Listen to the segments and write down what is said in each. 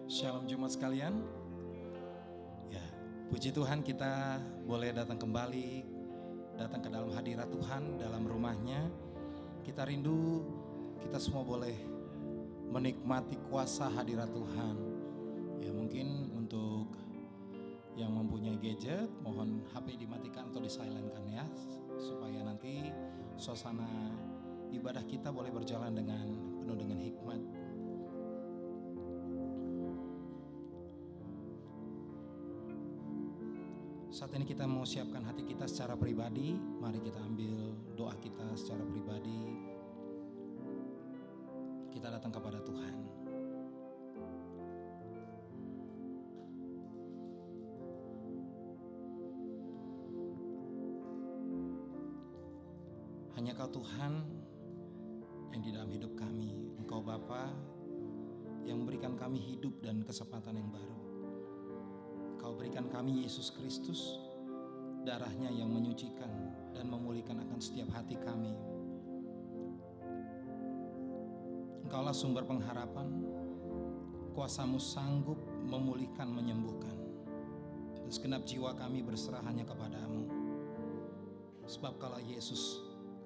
Shalom Jemaat sekalian. Ya, puji Tuhan kita boleh datang kembali, datang ke dalam hadirat Tuhan, dalam rumahnya. Kita rindu, kita semua boleh menikmati kuasa hadirat Tuhan. Ya, mungkin untuk yang mempunyai gadget, mohon HP dimatikan atau disilentkan ya, supaya nanti suasana ibadah kita boleh berjalan penuh dengan hikmat. Saat ini kita mau siapkan hati kita secara pribadi. Mari kita ambil doa kita secara pribadi. Kita datang kepada Tuhan. Hanya Kau Tuhan yang di dalam hidup kami. Engkau Bapa yang memberikan kami hidup dan kesempatan yang baru. Kau berikan kami Yesus Kristus, darahnya yang menyucikan dan memulihkan akan setiap hati kami. Engkaulah sumber pengharapan, kuasa-Mu sanggup memulihkan, menyembuhkan. Dan segenap jiwa kami berserah hanya kepada-Mu. Sebab Kaulah Yesus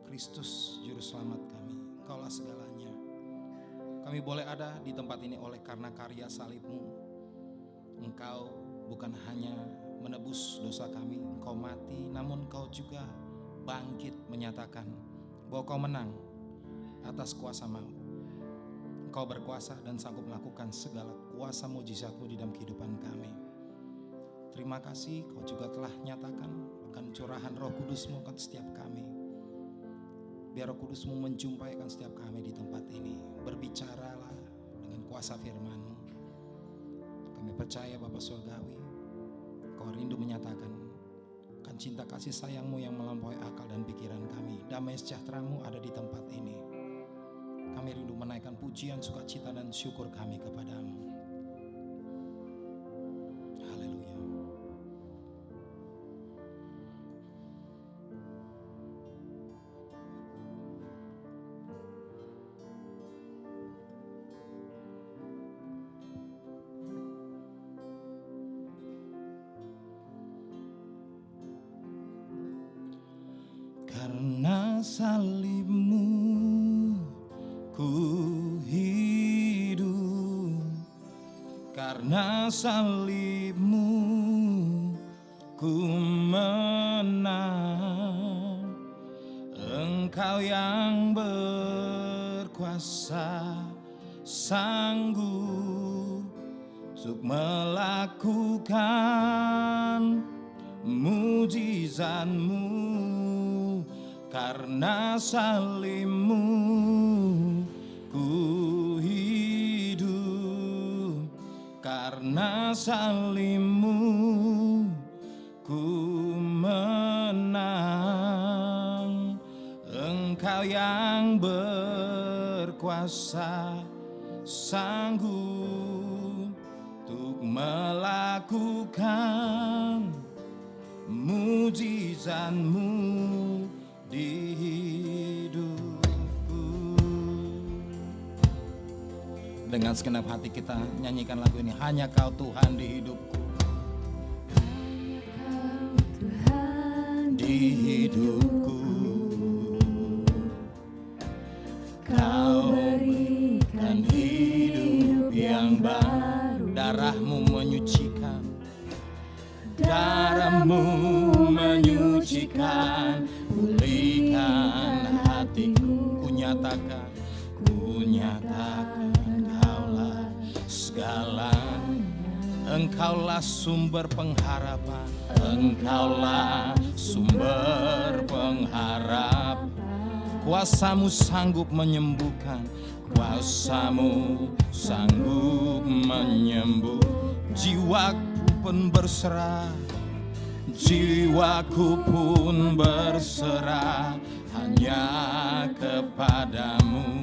Kristus, Juru Selamat kami. Engkaulah segalanya. Kami boleh ada di tempat ini oleh karena karya salib-Mu. Engkau bukan hanya menebus dosa kami, Engkau mati, namun Engkau juga bangkit menyatakan bahwa Kau menang atas kuasa maut. Engkau berkuasa dan sanggup melakukan segala kuasa mujizat-Mu di dalam kehidupan kami. Terima kasih Kau juga telah nyatakan akan curahan Roh Kudus-Mu akan setiap kami. Biar Roh Kudus-Mu menjumpai akan setiap kami di tempat ini. Berbicaralah dengan kuasa firman-Mu. Kami percaya Bapa Surgawi, Kau rindu menyatakan akan cinta kasih sayang-Mu yang melampaui akal dan pikiran kami. Damai sejahtera-Mu ada di tempat ini. Kami rindu menaikkan pujian, sukacita dan syukur kami kepada-Mu. Haleluya. Karena salib-Mu ku hidup, karena salib-Mu ku menang. Engkau yang berkuasa sanggup untuk melakukan mujizat-Mu. Karena salib-Mu ku hidup, karena salib-Mu ku menang. Engkau yang berkuasa sanggup untuk melakukan mujizat-Mu di hidupku. Dengan segenap hati kita nyanyikan lagu ini. Hanya Kau Tuhan di hidupku, Hanya Kau Tuhan di hidupku. Kau berikan hidup yang baru. Darah-Mu menyucikan, darah-Mu menyucikan, pulihkan hatiku. Ku nyatakan Kaulah segalanya. Engkaulah sumber pengharapan, Engkaulah sumber pengharapan. Kuasa-Mu sanggup menyembuhkan, kuasa-Mu sanggup menyembuh. Jiwaku pun berserah, jiwaku pun berserah hanya kepada-Mu.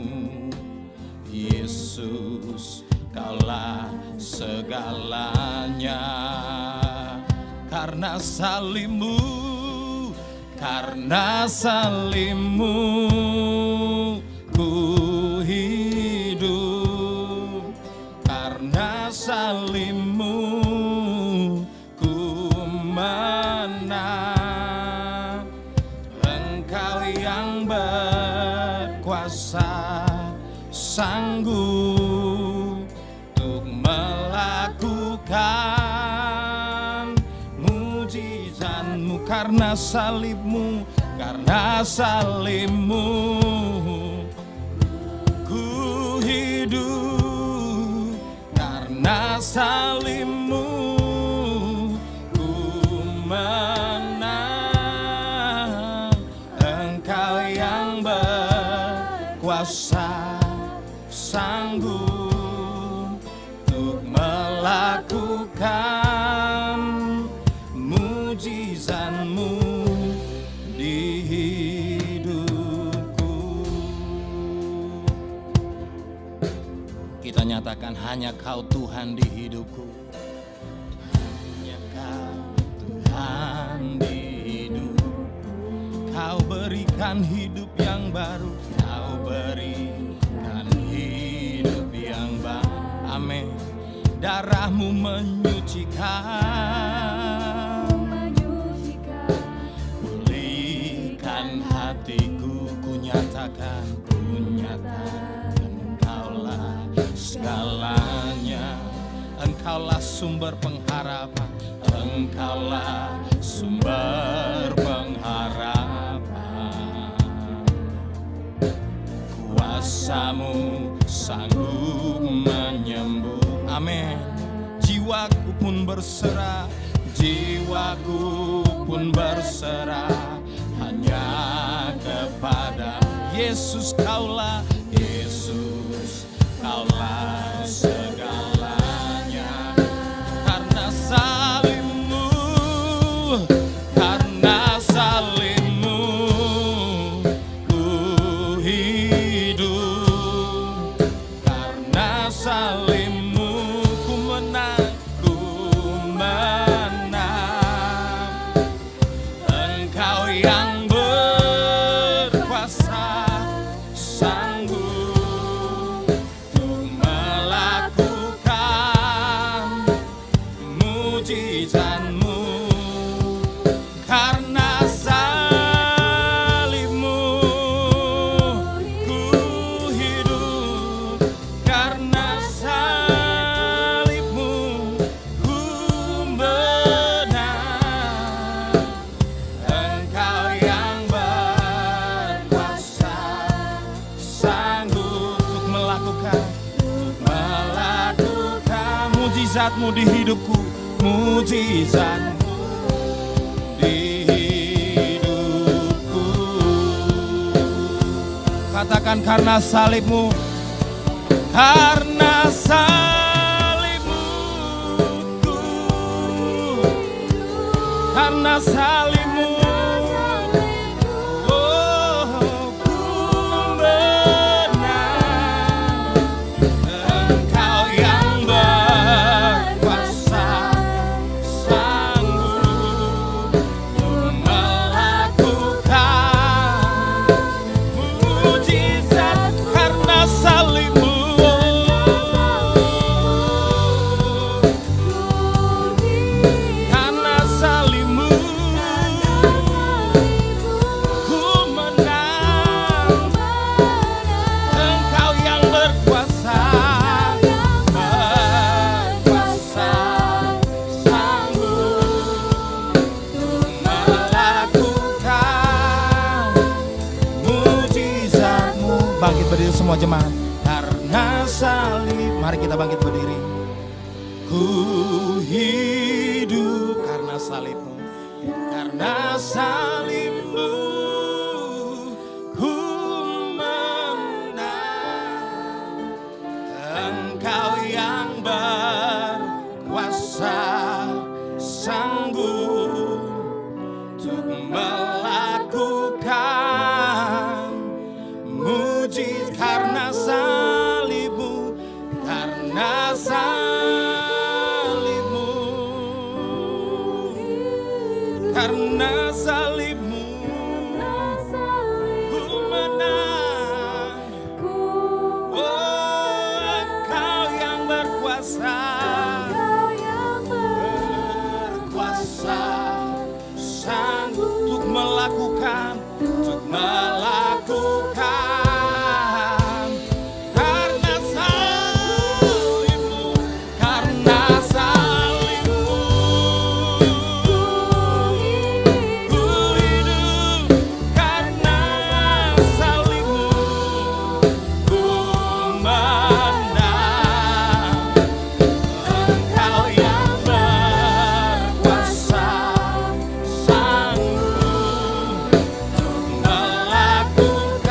Yesus, Kaulah segalanya. Karena salib-Mu, karena salib-Mu ku hidup. karena salibmu ku menang. Engkau yang berkuasa, sanggup untuk melakukan mujizatmu. Karena salibmu, karena salibmu ku hidup. Karena salibmu ku menang. Engkau yang berkuasa, sanggup untuk melakukan mujizatmu di hidupku. Kita nyatakan hanya Kau Tuhan di hidupku. Hanya Kau Tuhan di hidupku. Kau berikan hidup yang baru. Kau berikan hidup yang baru. Amin. Darahmu menyucikan, pulihkan hatiku. Ku nyatakan Engkaulah segalanya. Engkaulah sumber pengharapan. Engkaulah sumber pengharapan. Kuasa-Mu sanggup menyembuh. Amin. Jiwaku pun berserah, jiwaku pun berserah hanya kepada Yesus. Kaulah Yesus, Kaulah segalanya. Karena salibmu, karena salibmu ku hidup. Karena salibmu ku menang, ku menang. Engkau yang berkuasa, sanggup untuk melakukan mujizatmu. Karena salibmu ku hidup. Karena salibmu ku menang. Engkau yang berkuasa, sanggup untuk melakukan mujizatmu di hidupku. Mujizatmu di hidupku. Katakan karena salibmu, karena salibmu ku, karena salibmu oh ku menang. Engkau yang berkuasa, sanggup untuk melakukan mujizat. Karena salibmu, karena salibmu ku menang. Engkau yang berkuasa, berkuasa, sanggup untuk melakukan mujizatmu. Bangkit berdiri semua jemaat. Karena salib, mari kita bangkit berdiri. Ku hidup karena salibmu. Karena salibmu ku menang. Engkau yang berkuasa, sanggup untuk melakukan mujizat. Karena salibmu, karena salibmu, karena salibmu ku menang. Oh, Engkau yang berkuasa, Engkau yang berkuasa, sanggup untuk melakukan, karena salibmu, karena salibmu, ku hidup, karena salibmu, ku menang. Engkau yang berkuasa, sanggup melakukan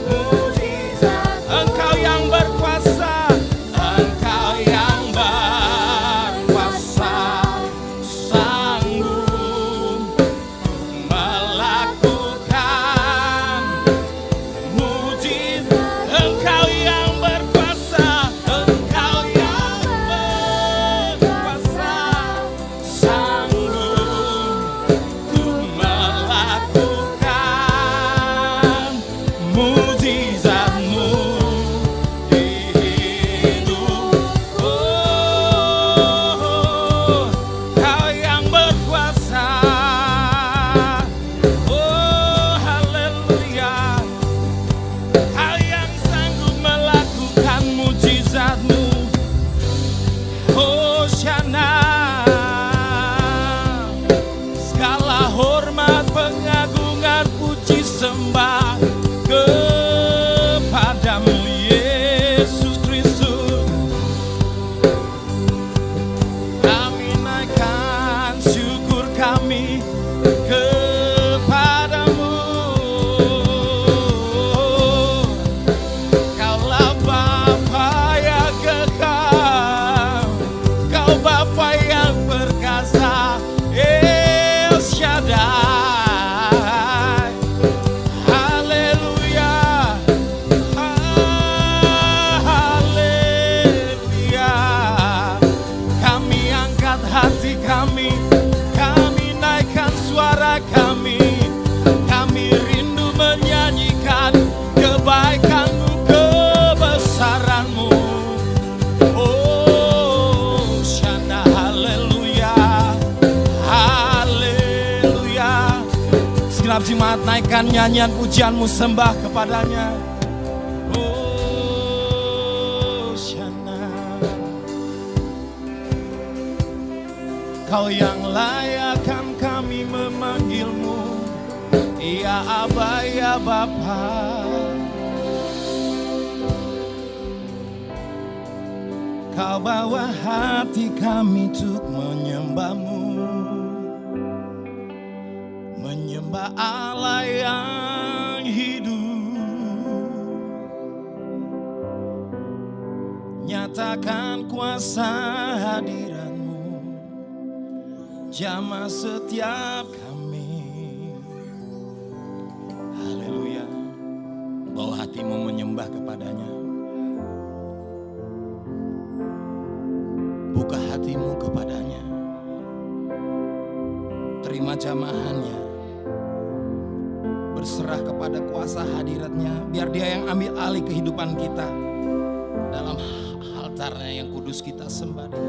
mukjizat. Engkau yang berkuasa, Engkau yang berkuasa, sanggup melakukan mukjizat. Engkau yang berkuasa, Engkau yang berkuasa, sanggup untuk melakukan mukjizat-Mu di hidupku. Kau yang berkuasa, oh haleluya. Kau yang sanggup melakukan mukjizat-Mu, Hosana. Segala hormat, pengagungan, puji sembah kepadamu Yesus Kristus. Kami naikkan syukur kami kepadamu. Kaulah Bapa yang kekal, Kau Bapa yang perkasa, El Shaddai. Haleluya, haleluya. Kami angkat hati kami naikkan suara kami rindu menyanyikan kebaikan-Mu, kebesaran-Mu. Oh, Shana, haleluya, haleluya. Segenap jemaat naikkan nyanyian pujian-Mu, sembah kepadanya. Oh, Shana, Kau yang layakkan kami memanggil-Mu, ya Aba, ya Bapa. Kau bawa hati kami untuk menyembah-Mu, menyembah Allah yang hidup. Nyatakan kuasa hadirat-Mu, jamah setiap kami. Haleluya. Bawa hatimu menyembah kepadanya. Buka hatimu kepadanya. Terima jamahannya. Berserah kepada kuasa hadiratnya. Biar Dia yang ambil alih kehidupan kita. Dalam altarnya yang kudus kita sembah Dia.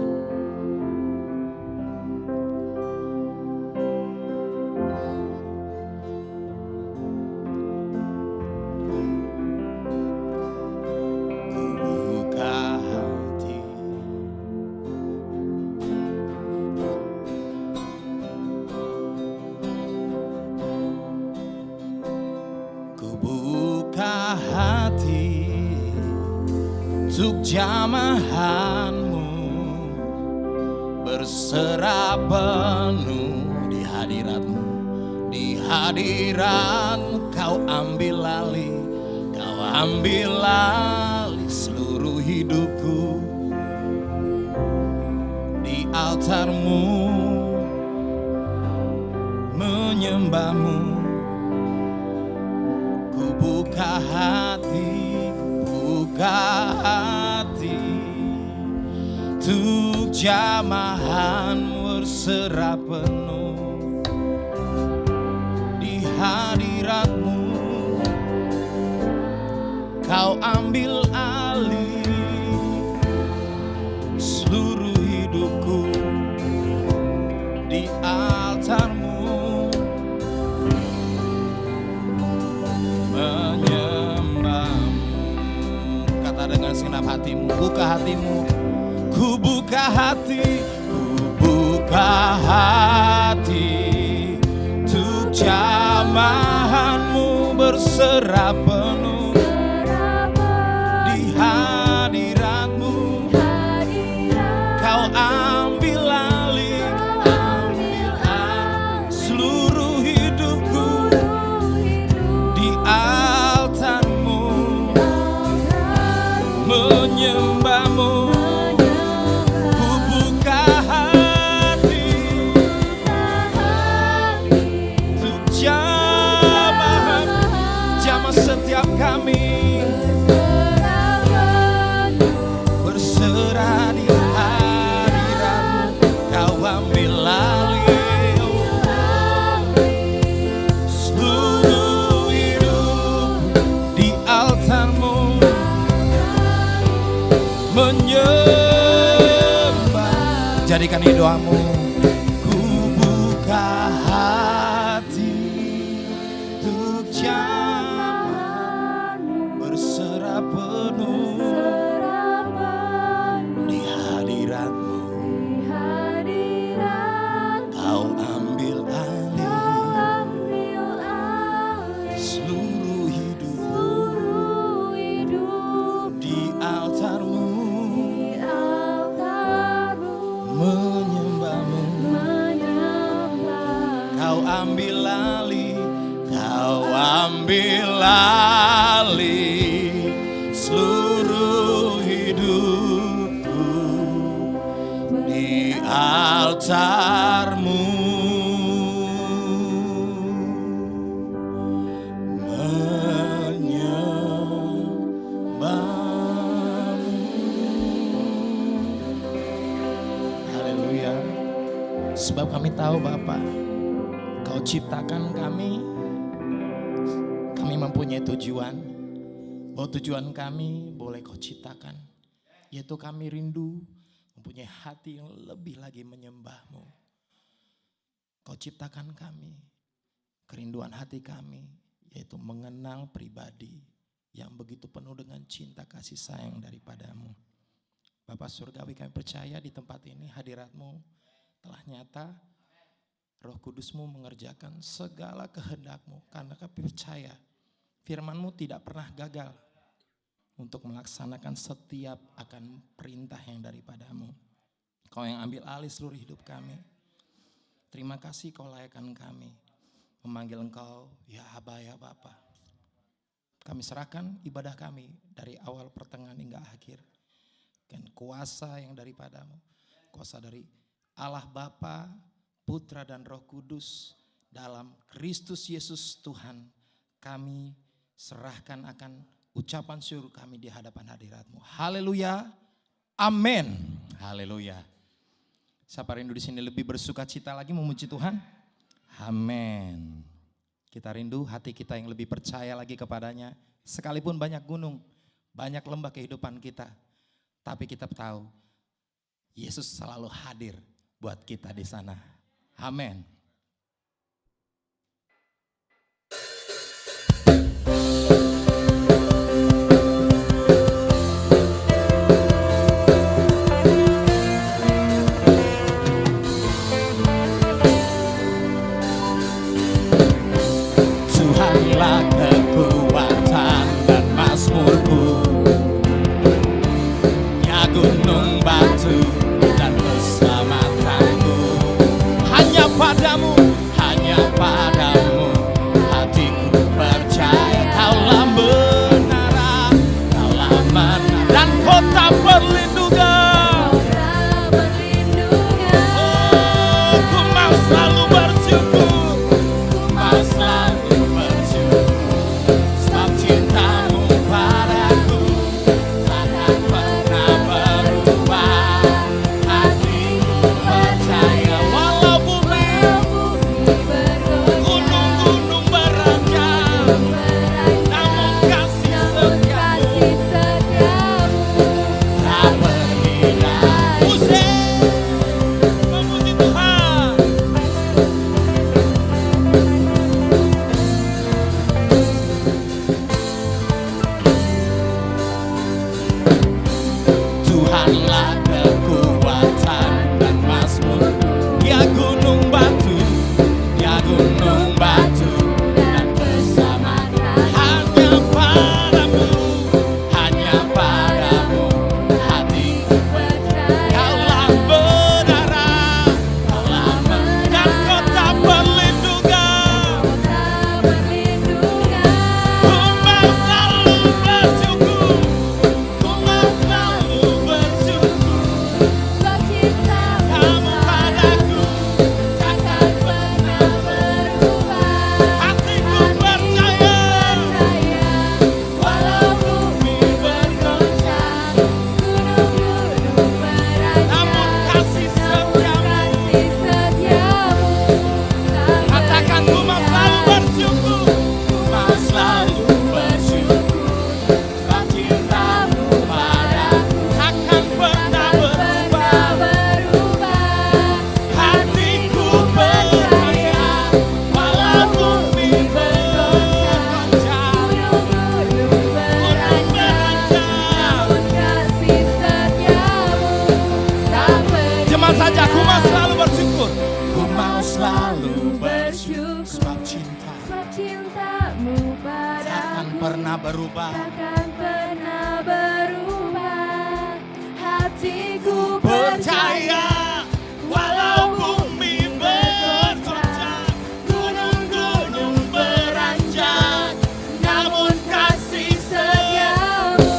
Untuk jamahan-Mu, berserah penuh di hadirat-Mu, di hadirat-Mu. Kau ambil alih seluruh hidupku. Di altar-Mu menyembah-Mu, ku buka hati, untuk jamahan-Mu berserah penuh di hadirat-Mu. Kau ambil alih Ku buka hati untuk jamahanmu, berserah penuh di hadiratmu. Kau ambil alih seluruh hidupku di altarmu, menyembahmu. Ku buka hati untuk jamah setiap kami, berserah di hadiratmu. Kau ambil alih seluruh hidup di altarmu, menyembah. Jadikan ini doamu. Ku buka hati untuk jamahanmu, berserah penuh di hadiratmu. Kau ambil alih seluruh hidupku di altarmu, menyembahmu. Kau ambil alih seluruh hidupku di altarmu, menyembahmu. Haleluya. Sebab kami tahu Bapa, Kau ciptakan kami mempunyai tujuan. Bahwa tujuan kami boleh Kau ciptakan, yaitu kami rindu mempunyai hati yang lebih lagi menyembah-Mu. Kau ciptakan kami, kerinduan hati kami, yaitu mengenal pribadi yang begitu penuh dengan cinta kasih sayang daripada-Mu. Bapa Surgawi, kami percaya di tempat ini hadirat-Mu telah nyata. Roh Kudus-Mu mengerjakan segala kehendak-Mu, karena kami percaya firman-Mu tidak pernah gagal untuk melaksanakan setiap akan perintah yang daripada-Mu. Kau yang ambil alih seluruh hidup kami. Terima kasih Kau layakkan kami memanggil Engkau ya Aba ya Bapa. Kami serahkan ibadah kami dari awal pertengahan hingga akhir, dan kuasa yang daripada-Mu, kuasa dari Allah Bapa, Putra dan Roh Kudus dalam Kristus Yesus Tuhan, kami serahkan akan ucapan syukur kami di hadapan hadirat-Mu. Haleluya. Amin. Haleluya. Siapa rindu di sini lebih bersuka cita lagi memuji Tuhan? Amin. Kita rindu hati kita yang lebih percaya lagi kepadanya. Sekalipun banyak gunung, banyak lembah kehidupan kita, tapi kita tahu Yesus selalu hadir buat kita di sana. Amin. Tuhanlah kekuatan dan mazmurku, ya gunung batu dan keselamatanku. Hanya padamu hatiku percaya. Kaulah menara, kaulah mana dan kota perlindungan. Oh, ku mau selalu bersyukur, ku mau selalu bersyukur, sebab cintamu padaku takkan pernah berubah. Hatiku percaya walau bumi gunung-gunung beranjak, namun kasih setiamu tak berhina. Pusing memuji Tuhan. Tuhanlah kekuatan saja, ku mau selalu bersyukur. Ku mau selalu bersyukur sebab cinta sebab cintamu takkan padaku pernah berubah. takkan pernah berubah. Hatiku Percaya walau bumi bergoncang, gunung-gunung beranjak, namun kasih setiamu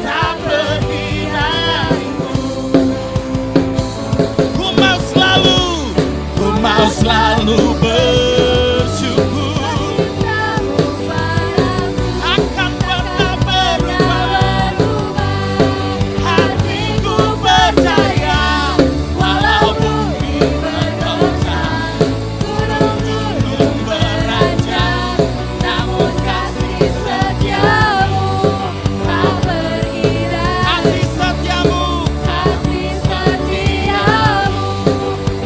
tak pergi dariku. Ku mau selalu bersyukur, cintamu padaku akan pernah pernah berubah. berubah. Hatiku percaya walau bumi bergoncang, gunung-gunung beranjak, namun kasih setiamu Tak pergi dari kasih setiamu kasih setiamu,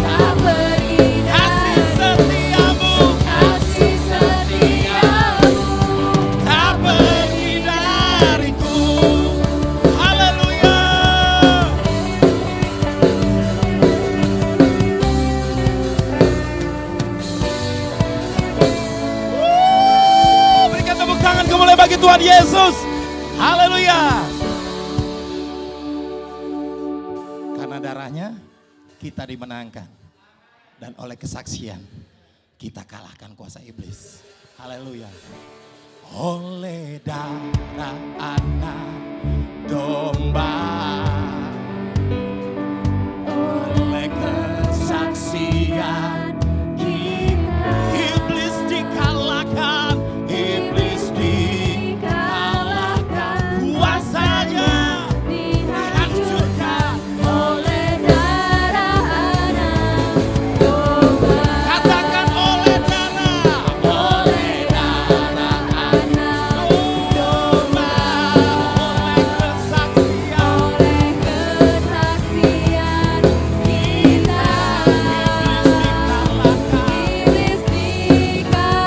tak pergi kasih dari setiamu kasih setiamu. tak pergi dariku. Haleluya. Berikan tepuk tangan kembali bagi Tuhan Yesus. Haleluya. Karena darahnya kita dimenangkan, dan oleh kesaksian kita kalahkan kuasa iblis. Haleluya. Oleh darah anak domba, oleh kesaksian kita, iblis dikalahkan, iblis dikalahkan, kuasanya dihancurkan. Oleh darah anak domba, Katakan oleh darah anak domba, oleh kesaksian oleh kesaksian kita, iblis dikalahkan. iblis dikalahkan,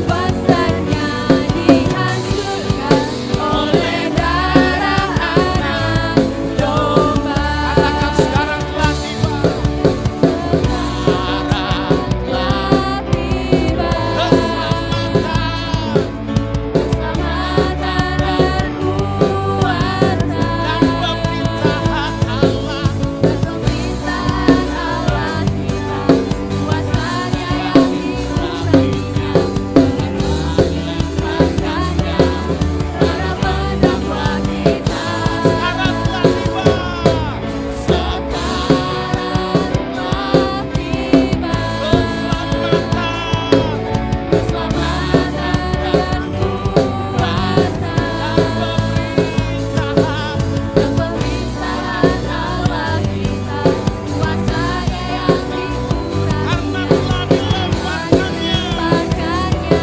kuasanya dihancurkan. Oleh darah anak domba, Katakan sekarang telah tiba, telah tiba keselamatan dan kuasa dan pemerintahan Allah. dan pemerintahan Allah kita, kuasanya yang diberikan, makanya para pendakwa kita Sekarang telah tiba, sekarang telah tiba keselamatan dan kuasa pemerintahan dan pemerintahan Allah kita, kuasanya yang diberikan, karena telah dilemparkannya makanya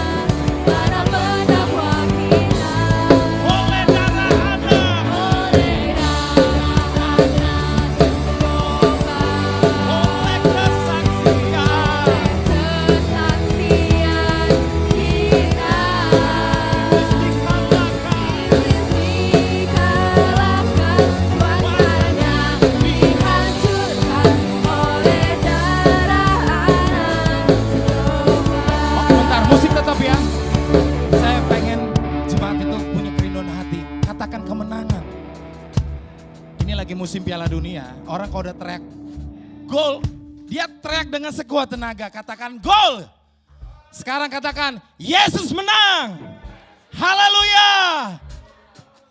para pendakwa kita oleh darah anak, oleh darah anak domba, oleh kesaksian kesaksian kita, dikalahkan. iblis dikalahkan, kuasanya dihancurkan oleh darah anak domba. Bentar, musik tetap ya. Saya pengen jemaat itu punya kerinduan hati. Katakan kemenangan. Ini lagi musim Piala Dunia. Orang kalau udah teriak gol, dia teriak dengan sekuat tenaga. Katakan gol. Sekarang katakan Yesus menang. Haleluya.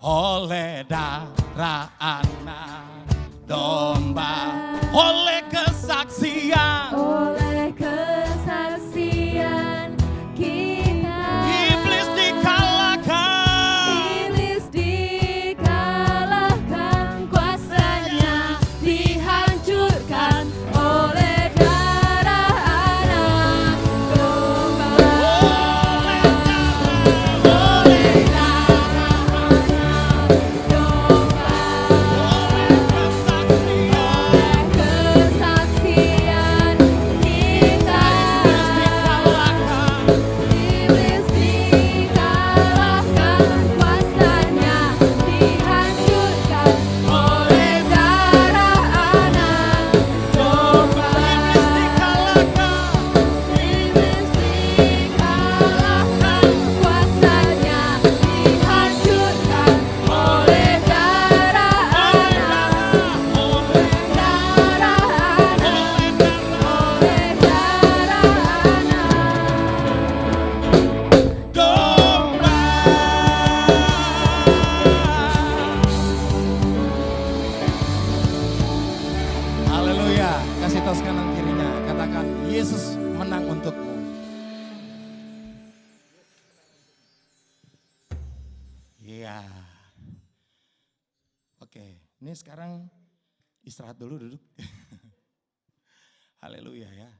Oleh darah anak domba, oleh kesaksian Oleh kesaksian kita, iblis dikalahkan. iblis dikalahkan, kuasanya dihancurkan oleh darah anak domba. Oleh darah anak domba, oleh kesaksian kasih tos kanan kirinya, katakan Yesus menang untukmu. Iya. Oke, ini sekarang istirahat dulu, duduk. Haleluya ya.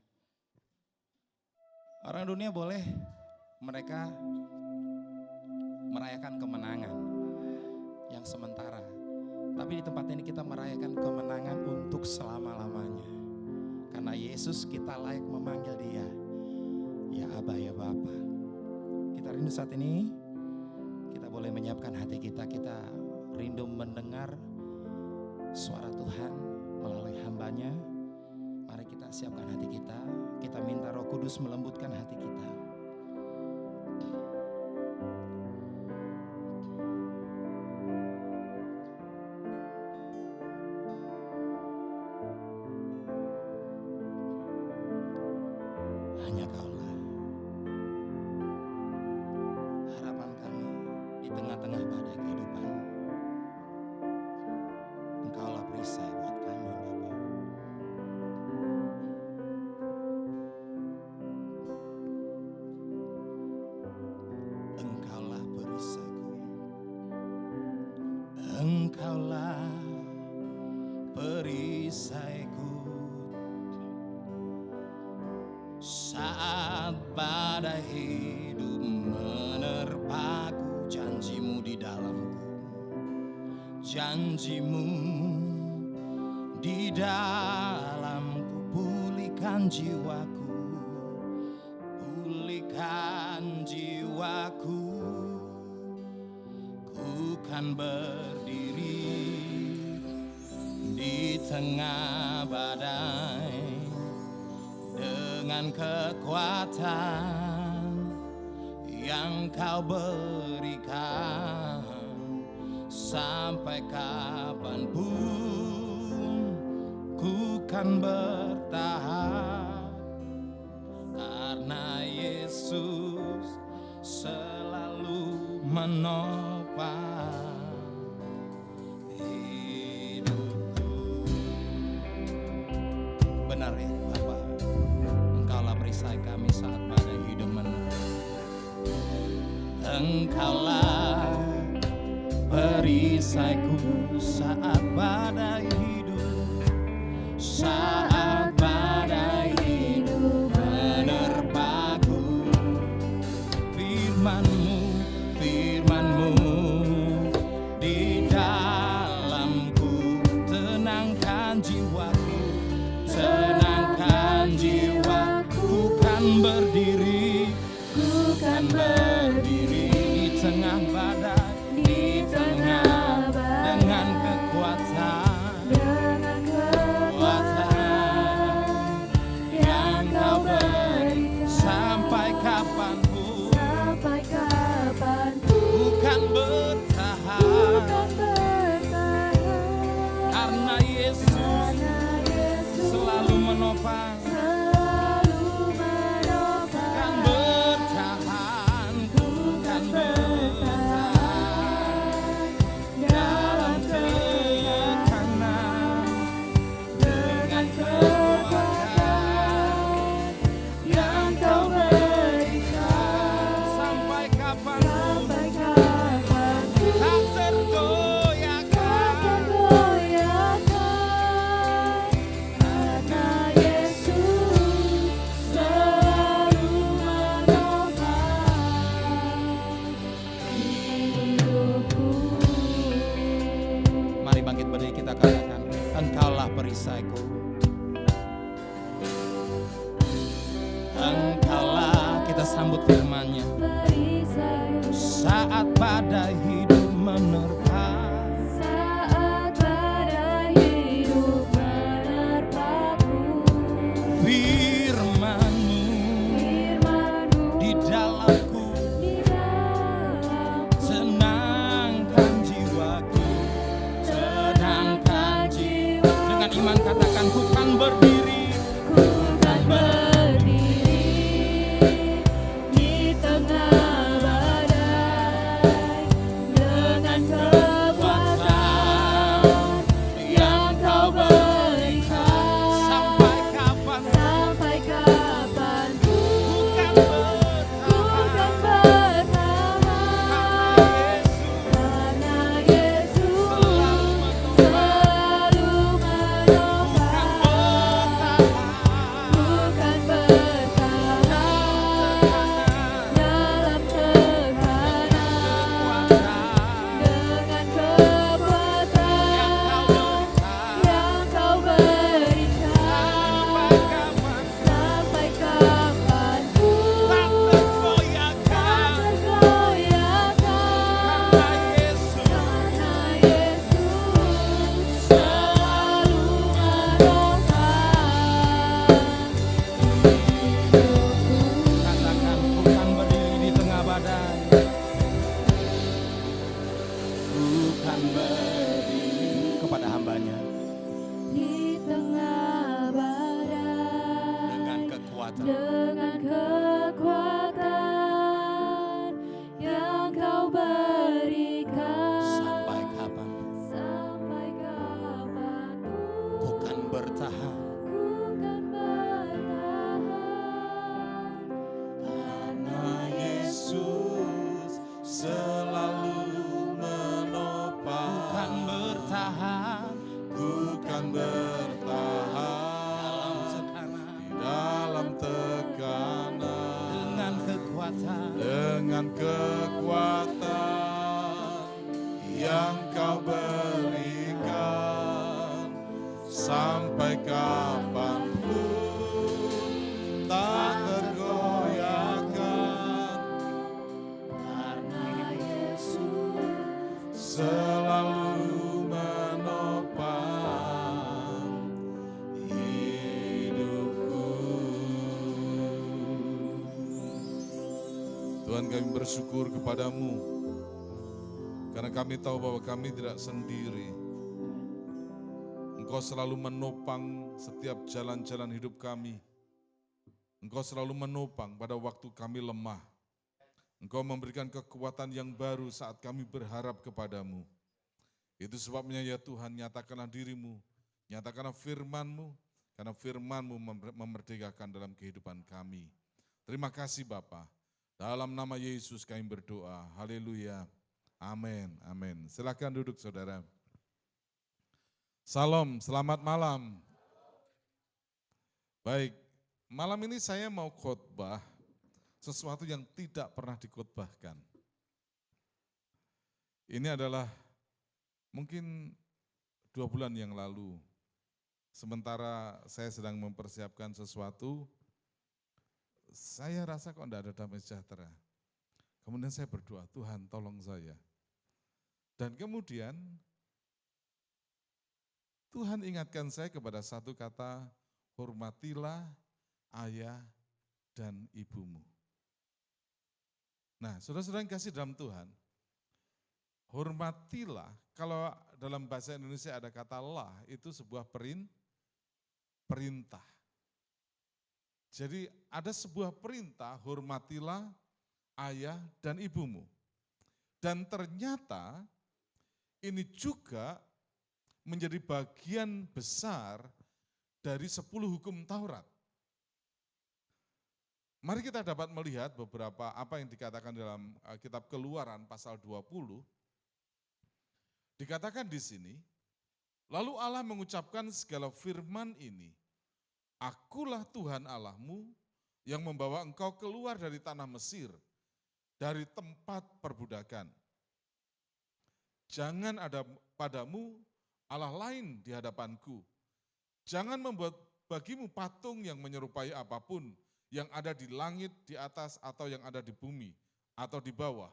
Orang dunia boleh mereka merayakan kemenangan yang sementara. Tapi di tempat ini kita merayakan kemenangan untuk selama-lamanya. Karena Yesus kita layak memanggil dia. Ya Aba, ya Bapa. Kita rindu saat ini, kita boleh menyiapkan hati kita. Kita rindu mendengar suara Tuhan melalui hambanya. Mari kita siapkan hati kita. Kita minta Roh Kudus melembutkan hati kita. Hanya Kaulah harapan kami di tengah-tengah badai kehidupan. Engkaulah perisai buat kami, Bapa. Engkaulah perisaiku. Engkaulah perisaiku. Saat badai hidup menerpaku, janjimu di dalamku, janjimu di dalamku. Pulihkan jiwaku, pulihkan jiwaku. Ku kan berdiri di tengah badai dengan kekuatan yang Kau berikan. Sampai kapanpun ku kan bertahan, karena Yesus selalu menopang hidupku. Benar ya Bapa, Engkaulah perisai kami saat badai hidup menerpa. Engkaulah perisaiku saat badai hidup, saat badai hidup menerpaku. Firman-Mu, firman-Mu di dalamku, tenangkan jiwaku, tenangkan jiwaku. Kan berdiri, ku kan berdiri di tengah badai, di tengah badai, dengan kekuatan yang Kau beri. Sampai kapanpun, bukan bertahan, karena Yesus selalu menopang. Kan bertahan, bukan bertahan dalam tekanan, dengan kekuatan yang Kau berikan. Sampai kapanpun tak tergoyahkan, karena Yesus selalu menopang hidupku. Mari bangkit berdiri, kita katakan Engkaulah perisaiku. Engkaulah, kita sambut firman-Nya. Saat badai hidup menerpa, Saat badai hidup menerpaku, firman-Mu firman-Mu di dalamku, di dalamku, tenangkan jiwaku, tenangkan jiwa. Dengan iman katakan, ku kan berdiri, ku kan berdiri di tengah badai dengan kekuatan yang Kau berikan. sampai kan bertahan. Ku kan bertahan Karena Yesus selalu menopang. Kan bertahan Ku kan dalam bertahan tekanan di dalam tekanan dengan kekuatan yang Kau berikan sampai kapanpun tak tergoyahkan. karena Yesus Selalu menopang hidupku. Tuhan, kami bersyukur kepadamu karena kami tahu bahwa kami tidak sendiri. Engkau selalu menopang setiap jalan-jalan hidup kami. Engkau selalu menopang pada waktu kami lemah. Engkau memberikan kekuatan yang baru saat kami berharap kepadamu. Itu sebabnya ya Tuhan, nyatakanlah dirimu, nyatakanlah firman-Mu, karena firman-Mu memerdekakan dalam kehidupan kami. Terima kasih Bapa. Dalam nama Yesus kami berdoa. Haleluya. Amin. Amin. Silakan duduk saudara. Salam, selamat malam. Baik, malam ini saya mau khotbah sesuatu yang tidak pernah dikhotbahkan. Ini adalah mungkin 2 bulan yang lalu, sementara saya sedang mempersiapkan sesuatu, saya rasa kok tidak ada damai sejahtera. Kemudian saya berdoa, Tuhan tolong saya. Dan kemudian Tuhan ingatkan saya kepada satu kata, hormatilah ayah dan ibumu. Nah, saudara-saudara yang kasih dalam Tuhan, hormatilah, kalau dalam bahasa Indonesia ada kata lah, itu sebuah perintah. Jadi ada sebuah perintah, hormatilah ayah dan ibumu. Dan ternyata ini juga menjadi bagian besar dari 10 hukum Taurat. Mari kita dapat melihat beberapa apa yang dikatakan dalam kitab Keluaran pasal 20. Dikatakan di sini, lalu Allah mengucapkan segala firman ini, Akulah Tuhan Allahmu yang membawa engkau keluar dari tanah Mesir, dari tempat perbudakan. Jangan ada padamu Allah lain di hadapanku. Jangan membuat bagimu patung yang menyerupai apapun yang ada di langit, di atas, atau yang ada di bumi, atau di bawah,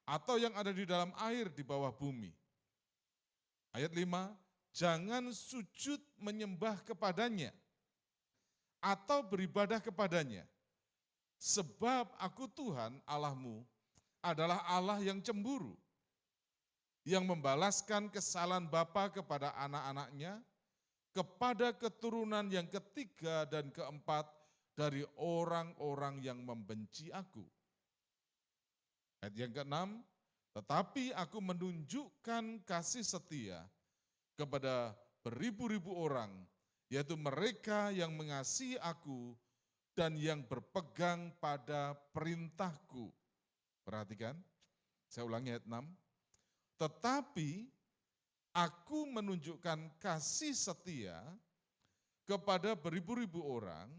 atau yang ada di dalam air di bawah bumi. Ayat 5, jangan sujud menyembah kepadanya, atau beribadah kepadanya. Sebab aku Tuhan Allahmu adalah Allah yang cemburu, yang membalaskan kesalahan bapa kepada anak-anaknya, kepada keturunan yang ketiga dan keempat dari orang-orang yang membenci aku. Ayat yang ke-6, tetapi aku menunjukkan kasih setia kepada beribu-ribu orang, yaitu mereka yang mengasihi aku dan yang berpegang pada perintahku. Perhatikan, saya ulangi ayat 6. Tetapi aku menunjukkan kasih setia kepada beribu-ribu orang,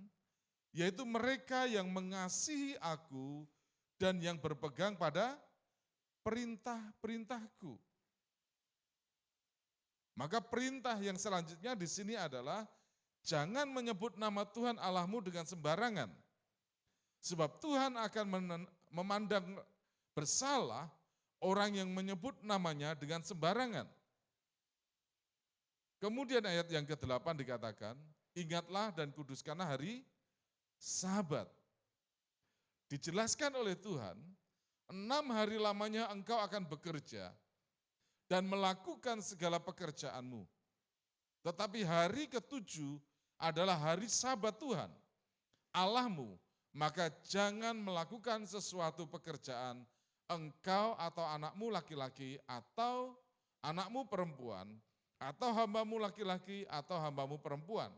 yaitu mereka yang mengasihi aku dan yang berpegang pada perintah-perintahku. Maka perintah yang selanjutnya di sini adalah jangan menyebut nama Tuhan Allahmu dengan sembarangan. Sebab Tuhan akan memandang bersalah orang yang menyebut namanya dengan sembarangan. Kemudian ayat yang ke-8 dikatakan, ingatlah dan kuduskanlah hari Sabat. Dijelaskan oleh Tuhan, 6 hari lamanya engkau akan bekerja dan melakukan segala pekerjaanmu. Tetapi hari ke-7 adalah hari Sabat Tuhan, Allahmu, maka jangan melakukan sesuatu pekerjaan engkau atau anakmu laki-laki atau anakmu perempuan atau hambamu laki-laki, atau hambamu perempuan,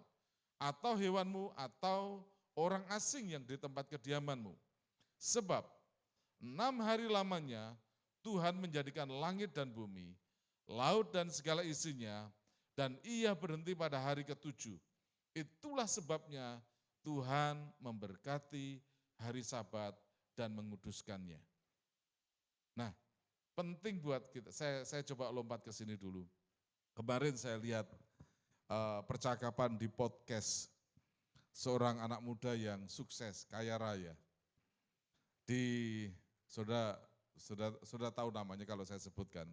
atau hewanmu, atau orang asing yang di tempat kediamanmu. Sebab 6 hari lamanya Tuhan menjadikan langit dan bumi, laut dan segala isinya, dan ia berhenti pada hari ke-7. Itulah sebabnya Tuhan memberkati hari Sabat dan menguduskannya. Nah, penting buat kita, saya coba lompat ke sini dulu. Kemarin saya lihat percakapan di podcast seorang anak muda yang sukses, kaya raya. Sudah tahu namanya kalau saya sebutkan.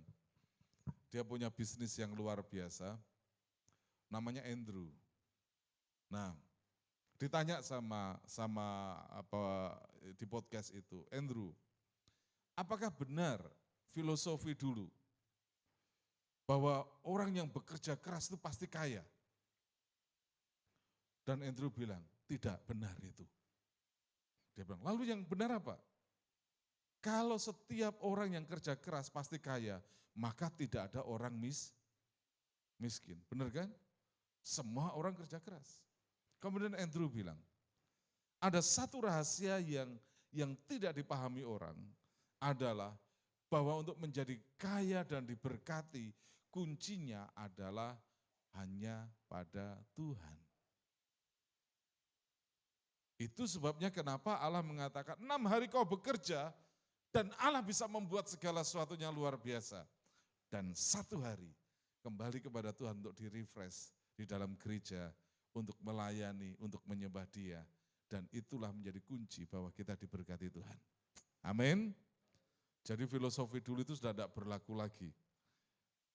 Dia punya bisnis yang luar biasa, namanya Andrew. Nah, ditanya sama di podcast itu, Andrew, apakah benar filosofi dulu bahwa orang yang bekerja keras itu pasti kaya? Dan Andrew bilang, tidak benar itu. Dia bilang, lalu yang benar apa? Kalau setiap orang yang kerja keras pasti kaya, maka tidak ada orang miskin. Benar kan? Semua orang kerja keras. Kemudian Andrew bilang, ada satu rahasia yang tidak dipahami orang adalah bahwa untuk menjadi kaya dan diberkati, kuncinya adalah hanya pada Tuhan. Itu sebabnya kenapa Allah mengatakan 6 hari kau bekerja dan Allah bisa membuat segala sesuatunya luar biasa. Dan 1 hari kembali kepada Tuhan untuk di-refresh di dalam gereja, untuk melayani, untuk menyembah Dia. Dan itulah menjadi kunci bahwa kita diberkati Tuhan. Amin. Jadi filosofi dulu itu sudah tidak berlaku lagi.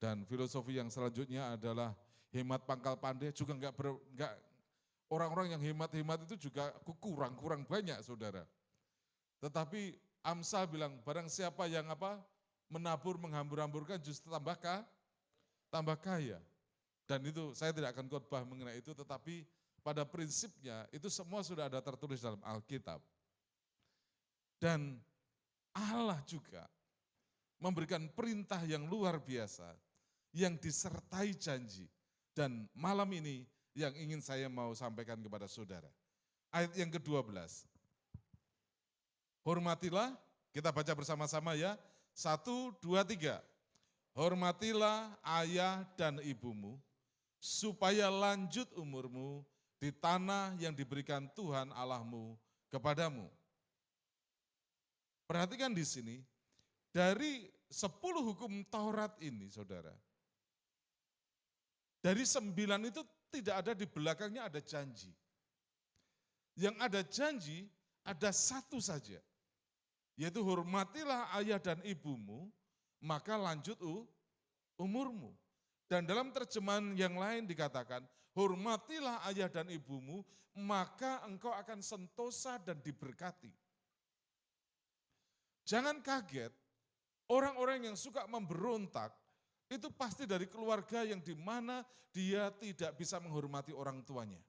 Dan filosofi yang selanjutnya adalah hemat pangkal pandai, juga enggak orang-orang yang hemat-hemat itu juga kurang banyak, saudara. Tetapi Amsal bilang, barang siapa yang menabur menghambur-hamburkan justru tambah kaya. Dan itu saya tidak akan khotbah mengenai itu, tetapi pada prinsipnya itu semua sudah ada tertulis dalam Alkitab. Dan Allah juga memberikan perintah yang luar biasa, yang disertai janji. Dan malam ini yang ingin saya mau sampaikan kepada saudara. Ayat yang ke-12. Hormatilah, kita baca bersama-sama ya. 1, 2, 3. Hormatilah ayah dan ibumu, supaya lanjut umurmu di tanah yang diberikan Tuhan Allahmu kepadamu. Perhatikan di sini, dari 10 hukum Taurat ini, saudara, dari 9 itu tidak ada di belakangnya ada janji. Yang ada janji, ada satu saja, yaitu hormatilah ayah dan ibumu, maka lanjut umurmu. Dan dalam terjemahan yang lain dikatakan, hormatilah ayah dan ibumu, maka engkau akan sentosa dan diberkati. Jangan kaget, orang-orang yang suka memberontak, itu pasti dari keluarga yang dimana dia tidak bisa menghormati orang tuanya.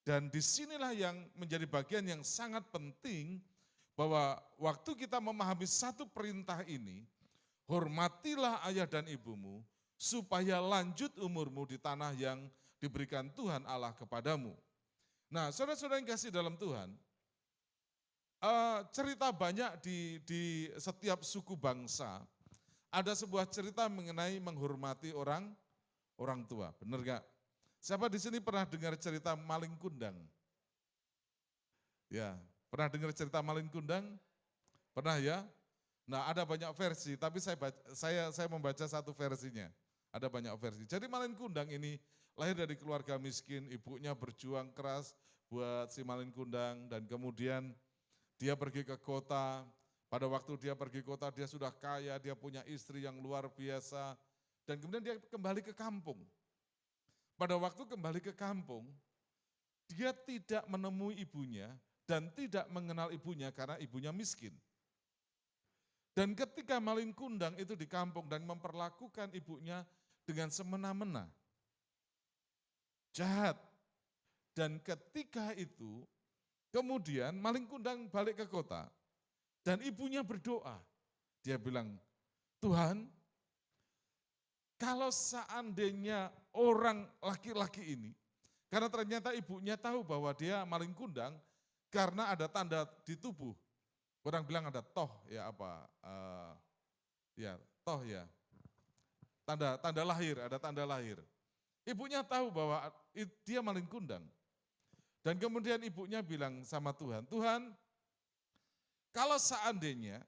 Dan disinilah yang menjadi bagian yang sangat penting, bahwa waktu kita memahami satu perintah ini, hormatilah ayah dan ibumu, supaya lanjut umurmu di tanah yang diberikan Tuhan Allah kepadamu. Nah, saudara-saudara yang kasih dalam Tuhan, cerita banyak di setiap suku bangsa, ada sebuah cerita mengenai menghormati orang tua, benar gak? Siapa di sini pernah dengar cerita maling kundang? Ya, pernah dengar cerita maling kundang? Pernah ya? Nah, ada banyak versi, tapi saya membaca satu versinya. Ada banyak versi. Jadi maling kundang ini lahir dari keluarga miskin, ibunya berjuang keras buat si maling kundang, dan kemudian dia pergi ke kota. Pada waktu dia pergi kota, dia sudah kaya, dia punya istri yang luar biasa, dan kemudian dia kembali ke kampung. Pada waktu kembali ke kampung, dia tidak menemui ibunya dan tidak mengenal ibunya karena ibunya miskin. Dan ketika maling kundang itu di kampung dan memperlakukan ibunya dengan semena-mena, jahat. Dan ketika itu, kemudian maling kundang balik ke kota dan ibunya berdoa. Dia bilang, Tuhan, kalau seandainya orang laki-laki ini, karena ternyata ibunya tahu bahwa dia maling kundang, karena ada tanda di tubuh. Orang bilang ada toh ya apa, ya toh ya, tanda lahir, ada tanda lahir. Ibunya tahu bahwa dia maling kundang. Dan kemudian ibunya bilang sama Tuhan, Tuhan, kalau seandainya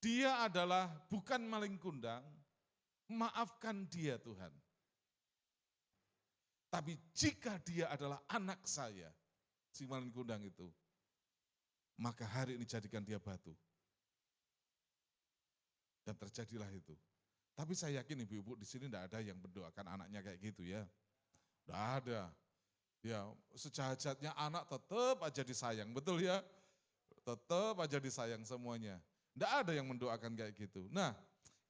dia adalah bukan maling kundang, maafkan dia Tuhan. Tapi jika dia adalah anak saya, si maling kundang itu, maka hari ini jadikan dia batu. Dan terjadilah itu. Tapi saya yakin ibu-ibu di sini tidak ada yang mendoakan anaknya kayak gitu ya. Tidak ada. Ya, sejahat-jahatnya anak tetap aja disayang, betul ya? Tetap aja disayang semuanya. Tidak ada yang mendoakan kayak gitu. Nah,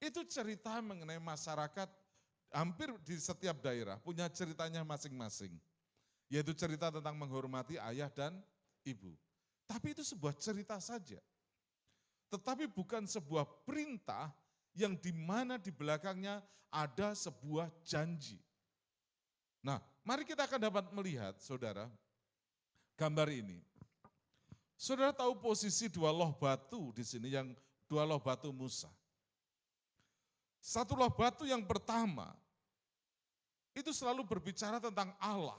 itu cerita mengenai masyarakat hampir di setiap daerah punya ceritanya masing-masing. Yaitu cerita tentang menghormati ayah dan ibu. Tapi itu sebuah cerita saja. Tetapi bukan sebuah perintah yang dimana di belakangnya ada sebuah janji. Nah, mari kita akan dapat melihat, saudara, gambar ini. Saudara tahu posisi dua loh batu di sini, yang dua loh batu Musa. Satu loh batu yang pertama, itu selalu berbicara tentang Allah.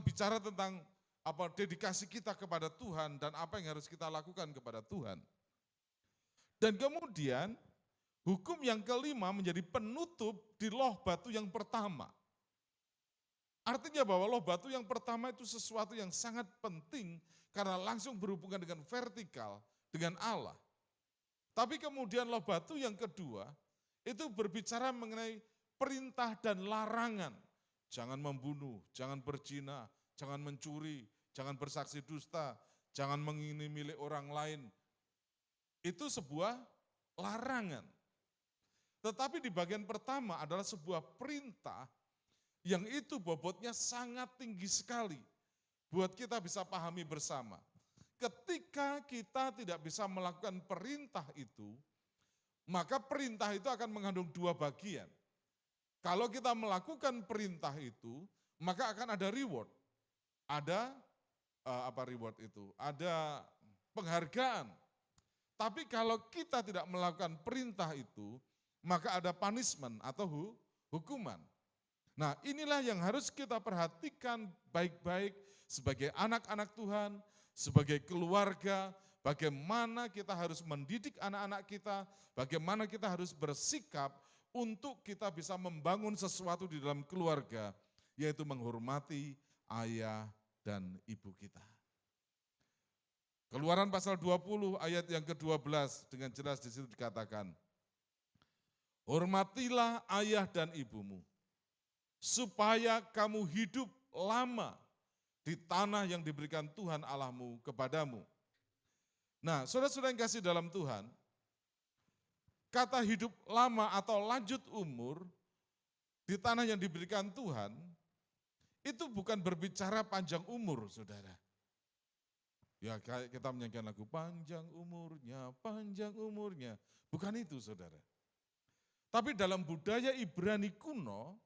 Bicara tentang apa dedikasi kita kepada Tuhan dan apa yang harus kita lakukan kepada Tuhan. Dan kemudian hukum yang kelima menjadi penutup di loh batu yang pertama. Artinya bahwa loh batu yang pertama itu sesuatu yang sangat penting karena langsung berhubungan dengan vertikal, dengan Allah. Tapi kemudian loh batu yang kedua itu berbicara mengenai perintah dan larangan. Jangan membunuh, jangan berzina, jangan mencuri, jangan bersaksi dusta, jangan mengingini milik orang lain. Itu sebuah larangan. Tetapi di bagian pertama adalah sebuah perintah yang itu bobotnya sangat tinggi sekali buat kita bisa pahami bersama. Ketika kita tidak bisa melakukan perintah itu, maka perintah itu akan mengandung dua bagian. Kalau kita melakukan perintah itu, maka akan ada reward. Ada apa reward itu? Ada penghargaan. Tapi kalau kita tidak melakukan perintah itu, maka ada punishment atau hukuman. Nah, inilah yang harus kita perhatikan baik-baik sebagai anak-anak Tuhan, sebagai keluarga, bagaimana kita harus mendidik anak-anak kita, bagaimana kita harus bersikap untuk kita bisa membangun sesuatu di dalam keluarga, yaitu menghormati ayah dan ibu kita. Keluaran pasal 20 ayat yang ke-12 dengan jelas di situ dikatakan, hormatilah ayah dan ibumu, supaya kamu hidup lama di tanah yang diberikan Tuhan Allahmu kepadamu. Nah, saudara-saudara yang kasih dalam Tuhan, kata hidup lama atau lanjut umur di tanah yang diberikan Tuhan, itu bukan berbicara panjang umur, saudara. Ya, kita menyanyikan lagu panjang umurnya. Bukan itu, saudara. Tapi dalam budaya Ibrani kuno,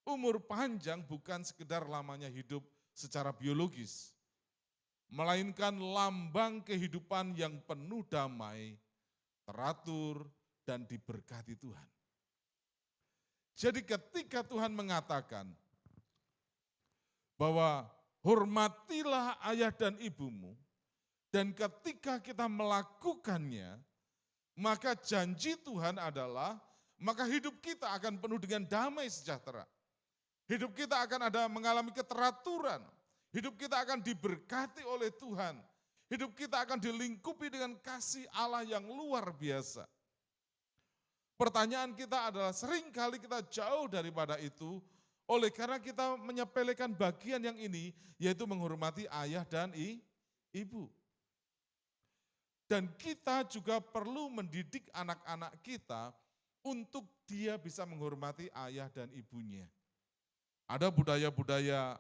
umur panjang bukan sekedar lamanya hidup secara biologis, melainkan lambang kehidupan yang penuh damai, teratur, dan diberkati Tuhan. Jadi ketika Tuhan mengatakan bahwa hormatilah ayah dan ibumu, dan ketika kita melakukannya, maka janji Tuhan adalah, maka hidup kita akan penuh dengan damai sejahtera. Hidup kita akan ada mengalami keteraturan. Hidup kita akan diberkati oleh Tuhan. Hidup kita akan dilingkupi dengan kasih Allah yang luar biasa. Pertanyaan kita adalah seringkali kita jauh daripada itu, oleh karena kita menyepelekan bagian yang ini, yaitu menghormati ayah dan ibu. Dan kita juga perlu mendidik anak-anak kita untuk dia bisa menghormati ayah dan ibunya. Ada budaya-budaya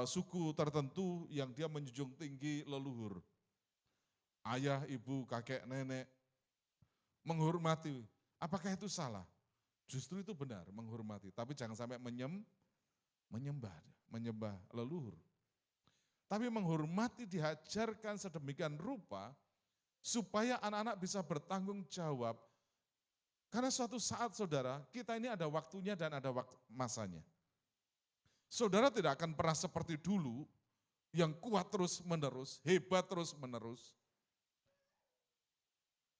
suku tertentu yang dia menjunjung tinggi leluhur. Ayah, ibu, kakek, nenek. menghormati. Apakah itu salah? Justru itu benar, menghormati. Tapi jangan sampai menyembah leluhur. Tapi menghormati diajarkan sedemikian rupa supaya anak-anak bisa bertanggung jawab. Karena suatu saat saudara, kita ini ada waktunya dan ada masanya. Saudara tidak akan pernah seperti dulu, yang kuat terus menerus, hebat terus menerus.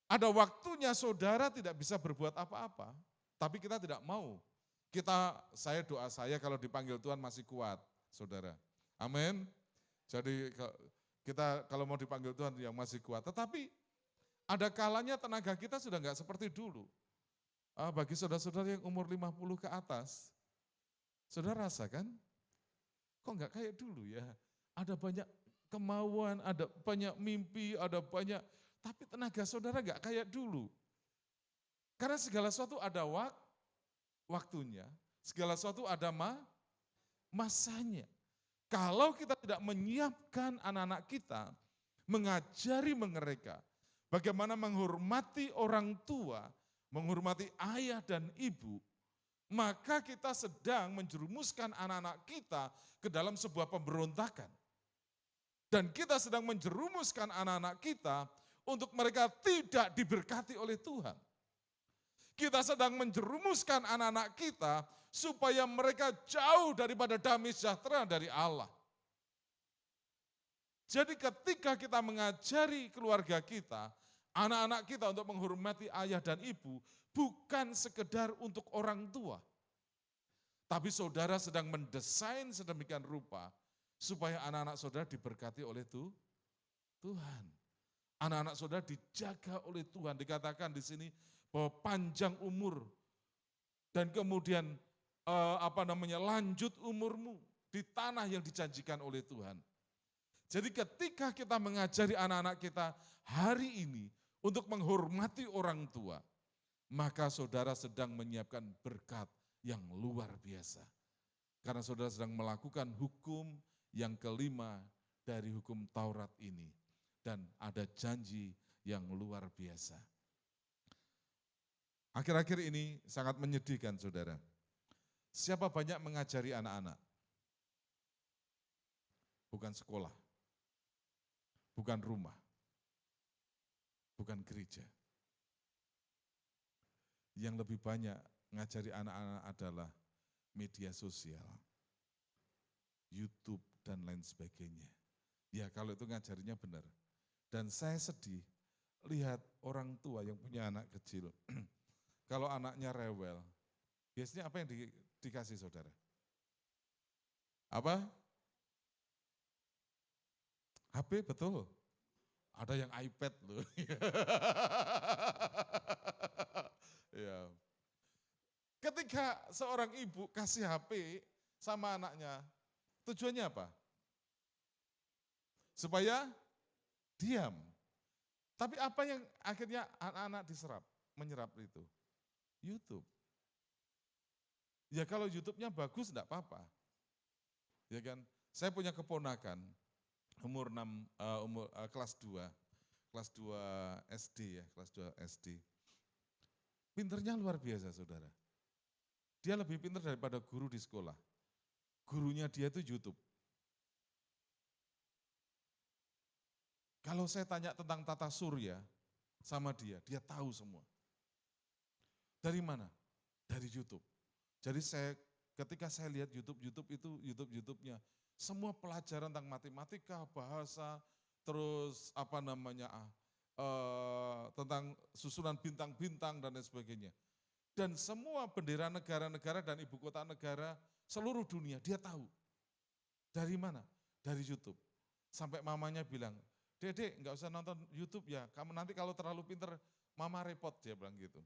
Ada waktunya saudara tidak bisa berbuat apa-apa, tapi kita tidak mau. Doa saya kalau dipanggil Tuhan masih kuat, saudara. Amin. Jadi kita kalau mau dipanggil Tuhan yang masih kuat. Tetapi ada kalanya tenaga kita sudah enggak seperti dulu. Bagi saudara-saudara yang umur 50 ke atas, saudara rasakan, kok enggak kayak dulu ya. Ada banyak kemauan, ada banyak mimpi, ada banyak, tapi tenaga saudara enggak kayak dulu. Karena segala sesuatu ada waktunya, segala sesuatu ada masanya. Kalau kita tidak menyiapkan anak-anak kita, mengajari mereka bagaimana menghormati orang tua, menghormati ayah dan ibu, maka kita sedang menjerumuskan anak-anak kita ke dalam sebuah pemberontakan. Dan kita sedang menjerumuskan anak-anak kita untuk mereka tidak diberkati oleh Tuhan. Kita sedang menjerumuskan anak-anak kita supaya mereka jauh daripada damai sejahtera dari Allah. Jadi ketika kita mengajari keluarga kita, anak-anak kita untuk menghormati ayah dan ibu, bukan sekedar untuk orang tua. Tapi saudara sedang mendesain sedemikian rupa, supaya anak-anak saudara diberkati oleh Tuhan. Anak-anak saudara dijaga oleh Tuhan. Dikatakan di sini bahwa panjang umur dan kemudian lanjut umurmu di tanah yang dijanjikan oleh Tuhan. Jadi ketika kita mengajari anak-anak kita hari ini untuk menghormati orang tua, maka saudara sedang menyiapkan berkat yang luar biasa. Karena saudara sedang melakukan hukum yang kelima dari hukum Taurat ini. Dan ada janji yang luar biasa. Akhir-akhir ini sangat menyedihkan saudara. Siapa banyak mengajari anak-anak? Bukan sekolah, bukan rumah, bukan gereja. Yang lebih banyak mengajari anak-anak adalah media sosial, YouTube dan lain sebagainya. Ya kalau itu ngajarinya benar. Dan saya sedih lihat orang tua yang punya anak kecil, kalau anaknya rewel, biasanya apa yang dikasih saudara? Apa? HP, betul. Ada yang iPad loh. Ya. Ketika seorang ibu kasih HP sama anaknya, tujuannya apa? Supaya diam. Tapi apa yang akhirnya anak-anak menyerap itu? YouTube. Ya kalau YouTube-nya bagus enggak apa-apa. Ya kan? Saya punya keponakan kelas 2 SD ya, kelas 2 SD. Pinternya luar biasa saudara. Dia lebih pintar daripada guru di sekolah. Gurunya dia itu YouTube. Kalau saya tanya tentang tata surya sama dia tahu semua. Dari mana? Dari YouTube. Jadi ketika saya lihat YouTube-nya, semua pelajaran tentang matematika, bahasa, terus tentang susunan bintang-bintang dan lain sebagainya. Dan semua bendera negara-negara dan ibu kota negara seluruh dunia dia tahu. Dari mana? Dari YouTube. Sampai mamanya bilang, Dedek nggak usah nonton YouTube ya, kamu nanti kalau terlalu pinter mama repot, dia bilang gitu.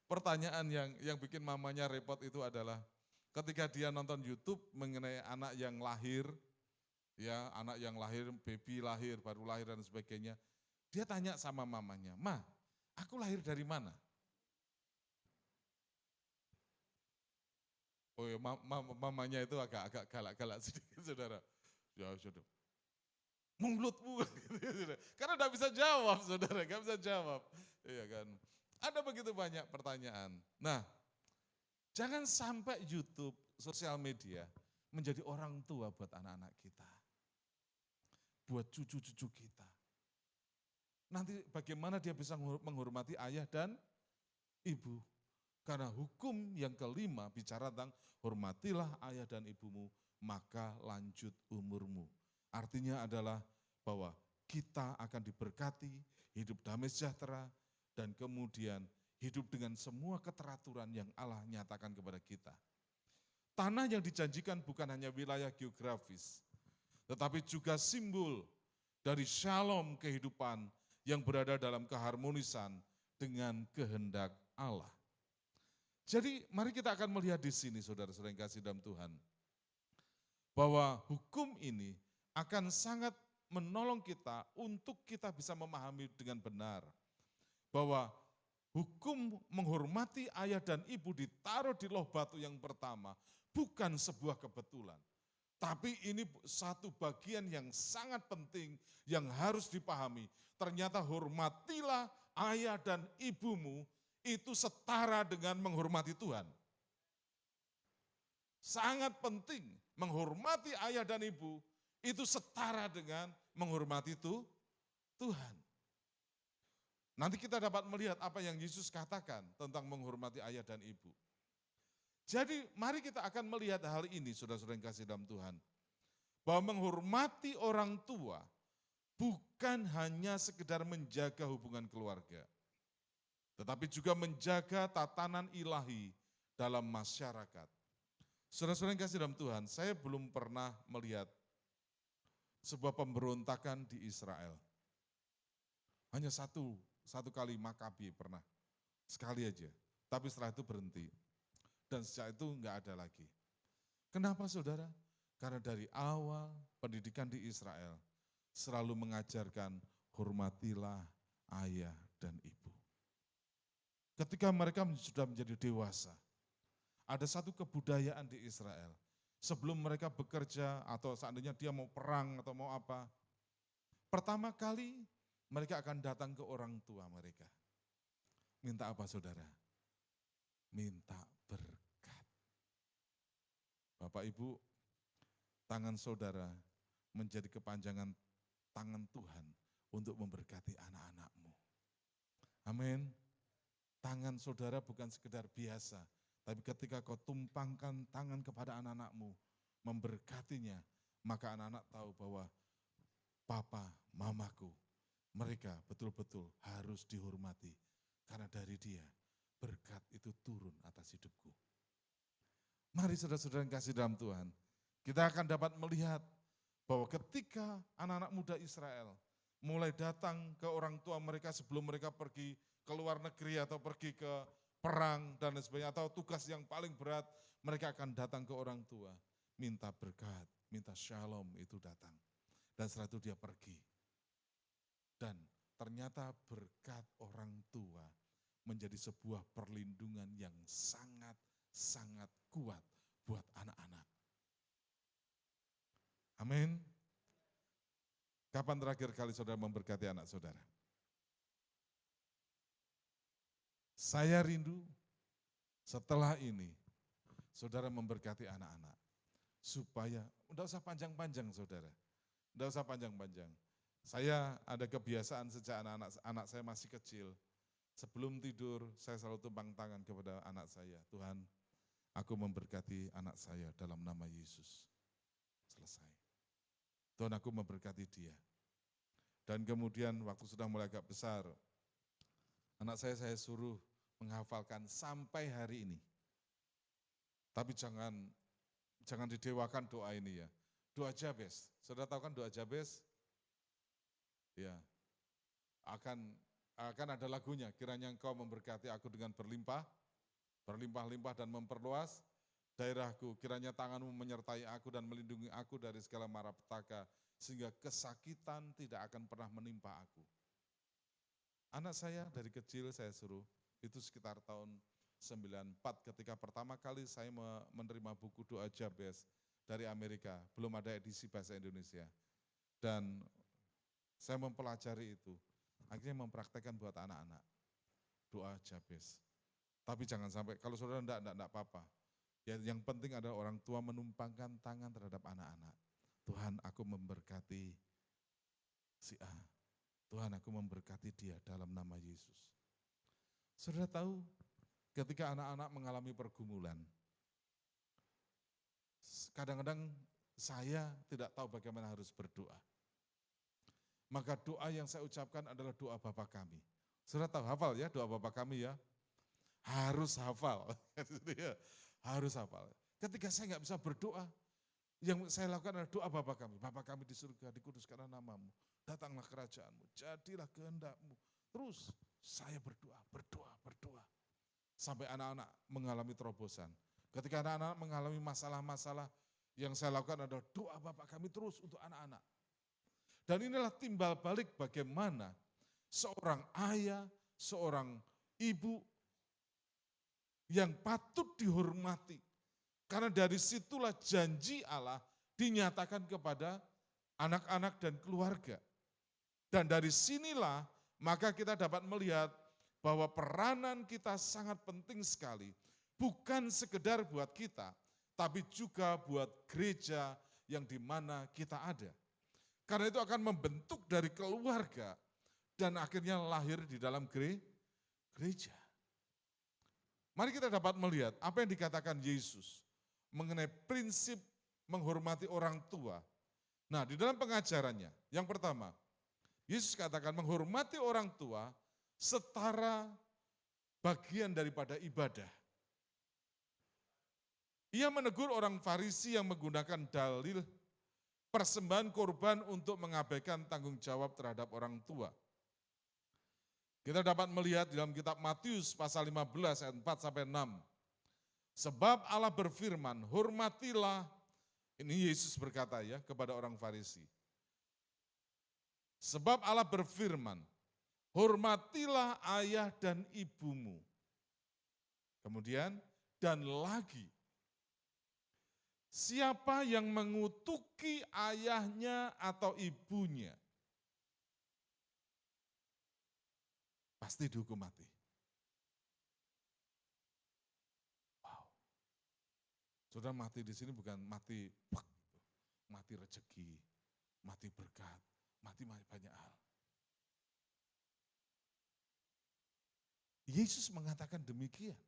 Pertanyaan yang bikin mamanya repot itu adalah ketika dia nonton YouTube mengenai anak yang lahir, ya anak yang lahir, baby lahir, baru lahir dan sebagainya, dia tanya sama mamanya, Ma, aku lahir dari mana? Oh ya, mamanya itu agak galak-galak sedikit saudara. Ya sudah. mulutmu. Karena tidak bisa jawab, saudara, nggak bisa jawab. Iya kan? Ada begitu banyak pertanyaan. Nah, jangan sampai YouTube, sosial media menjadi orang tua buat anak-anak kita. Buat cucu-cucu kita. Nanti bagaimana dia bisa menghormati ayah dan ibu. Karena hukum yang kelima bicara tentang hormatilah ayah dan ibumu, maka lanjut umurmu. Artinya adalah bahwa kita akan diberkati, hidup damai sejahtera, dan kemudian hidup dengan semua keteraturan yang Allah nyatakan kepada kita. Tanah yang dijanjikan bukan hanya wilayah geografis, tetapi juga simbol dari shalom kehidupan yang berada dalam keharmonisan dengan kehendak Allah. Jadi mari kita akan melihat di sini saudara-saudara yang kasih dalam Tuhan, bahwa hukum ini akan sangat menolong kita untuk kita bisa memahami dengan benar, bahwa hukum menghormati ayah dan ibu ditaruh di loh batu yang pertama bukan sebuah kebetulan. Tapi ini satu bagian yang sangat penting yang harus dipahami. Ternyata hormatilah ayah dan ibumu itu setara dengan menghormati Tuhan. Sangat penting menghormati ayah dan ibu itu setara dengan menghormati Tuhan. Nanti kita dapat melihat apa yang Yesus katakan tentang menghormati ayah dan ibu. Jadi mari kita akan melihat hal ini saudara-saudara yang kasih dalam Tuhan. Bahwa menghormati orang tua bukan hanya sekedar menjaga hubungan keluarga. Tetapi juga menjaga tatanan ilahi dalam masyarakat. Saudara-saudara yang kasih dalam Tuhan, saya belum pernah melihat sebuah pemberontakan di Israel. Hanya satu kali Makabi pernah, sekali aja. Tapi setelah itu berhenti. Dan sejak itu enggak ada lagi. Kenapa saudara? Karena dari awal pendidikan di Israel selalu mengajarkan hormatilah ayah dan ibu. Ketika mereka sudah menjadi dewasa, ada satu kebudayaan di Israel. Sebelum mereka bekerja atau seandainya dia mau perang atau mau apa, pertama kali mereka akan datang ke orang tua mereka. Minta apa saudara? Minta berkat. Bapak Ibu, tangan saudara menjadi kepanjangan tangan Tuhan untuk memberkati anak-anakmu. Amin. Tangan saudara bukan sekedar biasa, tapi ketika kau tumpangkan tangan kepada anak-anakmu, memberkatinya, maka anak-anak tahu bahwa papa, mamaku, mereka betul-betul harus dihormati. Karena dari dia, berkat itu turun atas hidupku. Mari saudara-saudara yang kasih dalam Tuhan, kita akan dapat melihat bahwa ketika anak-anak muda Israel mulai datang ke orang tua mereka sebelum mereka pergi ke luar negeri atau pergi ke perang dan lain sebagainya, atau tugas yang paling berat, mereka akan datang ke orang tua, minta berkat, minta shalom itu datang. Dan setelah itu dia pergi. Dan ternyata berkat orang tua menjadi sebuah perlindungan yang sangat-sangat kuat buat anak-anak. Amin. Kapan terakhir kali saudara memberkati anak saudara? Saya rindu setelah ini saudara memberkati anak-anak. Supaya, enggak usah panjang-panjang saudara. Enggak usah panjang-panjang. Saya ada kebiasaan sejak anak saya masih kecil. Sebelum tidur saya selalu tumpang tangan kepada anak saya. Tuhan, aku memberkati anak saya dalam nama Yesus. Selesai. Tuhan, aku memberkati dia. Dan kemudian waktu sudah mulai agak besar, anak saya suruh menghafalkan sampai hari ini. Tapi jangan didewakan doa ini ya. Doa Jabez. Saudara tahu kan doa Jabez? Ya. Akan ada lagunya. Kiranya engkau memberkati aku dengan berlimpah-limpah dan memperluas daerahku. Kiranya tanganmu menyertai aku dan melindungi aku dari segala malapetaka, sehingga kesakitan tidak akan pernah menimpa aku. Anak saya dari kecil saya suruh, itu sekitar tahun 94 ketika pertama kali saya menerima buku doa Jabez dari Amerika, belum ada edisi bahasa Indonesia. Dan saya mempelajari itu. Akhirnya mempraktekkan buat anak-anak. Doa Jabez. Tapi jangan sampai, kalau saudara enggak apa-apa. Ya, yang penting adalah orang tua menumpangkan tangan terhadap anak-anak. Tuhan, aku memberkati si A. Tuhan, aku memberkati dia dalam nama Yesus. Saudara tahu, ketika anak-anak mengalami pergumulan, kadang-kadang saya tidak tahu bagaimana harus berdoa. Maka doa yang saya ucapkan adalah doa Bapa kami. Saudara tahu, hafal ya doa Bapa kami ya. Harus hafal. Harus hafal. Ketika saya nggak bisa berdoa, yang saya lakukan adalah doa Bapa kami. Bapa kami di surga, dikuduskanlah namamu. Datanglah kerajaanmu, jadilah kehendakmu. Terus saya berdoa. Sampai anak-anak mengalami terobosan. Ketika anak-anak mengalami masalah-masalah, yang saya lakukan adalah doa Bapa kami terus untuk anak-anak. Dan inilah timbal balik bagaimana seorang ayah, seorang ibu yang patut dihormati. Karena dari situlah janji Allah dinyatakan kepada anak-anak dan keluarga. Dan dari sinilah maka kita dapat melihat bahwa peranan kita sangat penting sekali. Bukan sekedar buat kita, tapi juga buat gereja yang di mana kita ada. Karena itu akan membentuk dari keluarga dan akhirnya lahir di dalam gereja. Mari kita dapat melihat apa yang dikatakan Yesus mengenai prinsip menghormati orang tua. Nah, di dalam pengajarannya, yang pertama, Yesus katakan menghormati orang tua setara bagian daripada ibadah. Ia menegur orang Farisi yang menggunakan dalil persembahan korban untuk mengabaikan tanggung jawab terhadap orang tua. Kita dapat melihat dalam kitab Matius pasal 15 ayat 4 sampai 6. Sebab Allah berfirman, hormatilah, ini Yesus berkata ya kepada orang Farisi. Sebab Allah berfirman, hormatilah ayah dan ibumu. Kemudian, dan lagi, siapa yang mengutuki ayahnya atau ibunya, pasti dihukum mati. Saudara, mati di sini bukan mati rezeki, mati berkat, mati banyak hal. Yesus mengatakan demikian.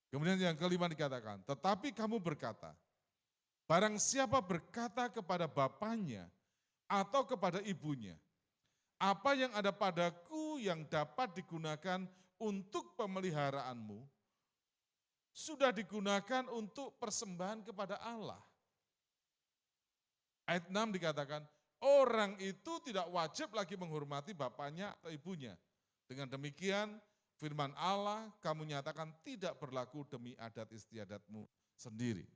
Kemudian yang kelima dikatakan, tetapi kamu berkata, barang siapa berkata kepada bapaknya atau kepada ibunya, apa yang ada padaku yang dapat digunakan untuk pemeliharaanmu, sudah digunakan untuk persembahan kepada Allah. Ayat 6 dikatakan, orang itu tidak wajib lagi menghormati bapaknya atau ibunya. Dengan demikian, firman Allah kamu nyatakan tidak berlaku demi adat istiadatmu sendiri.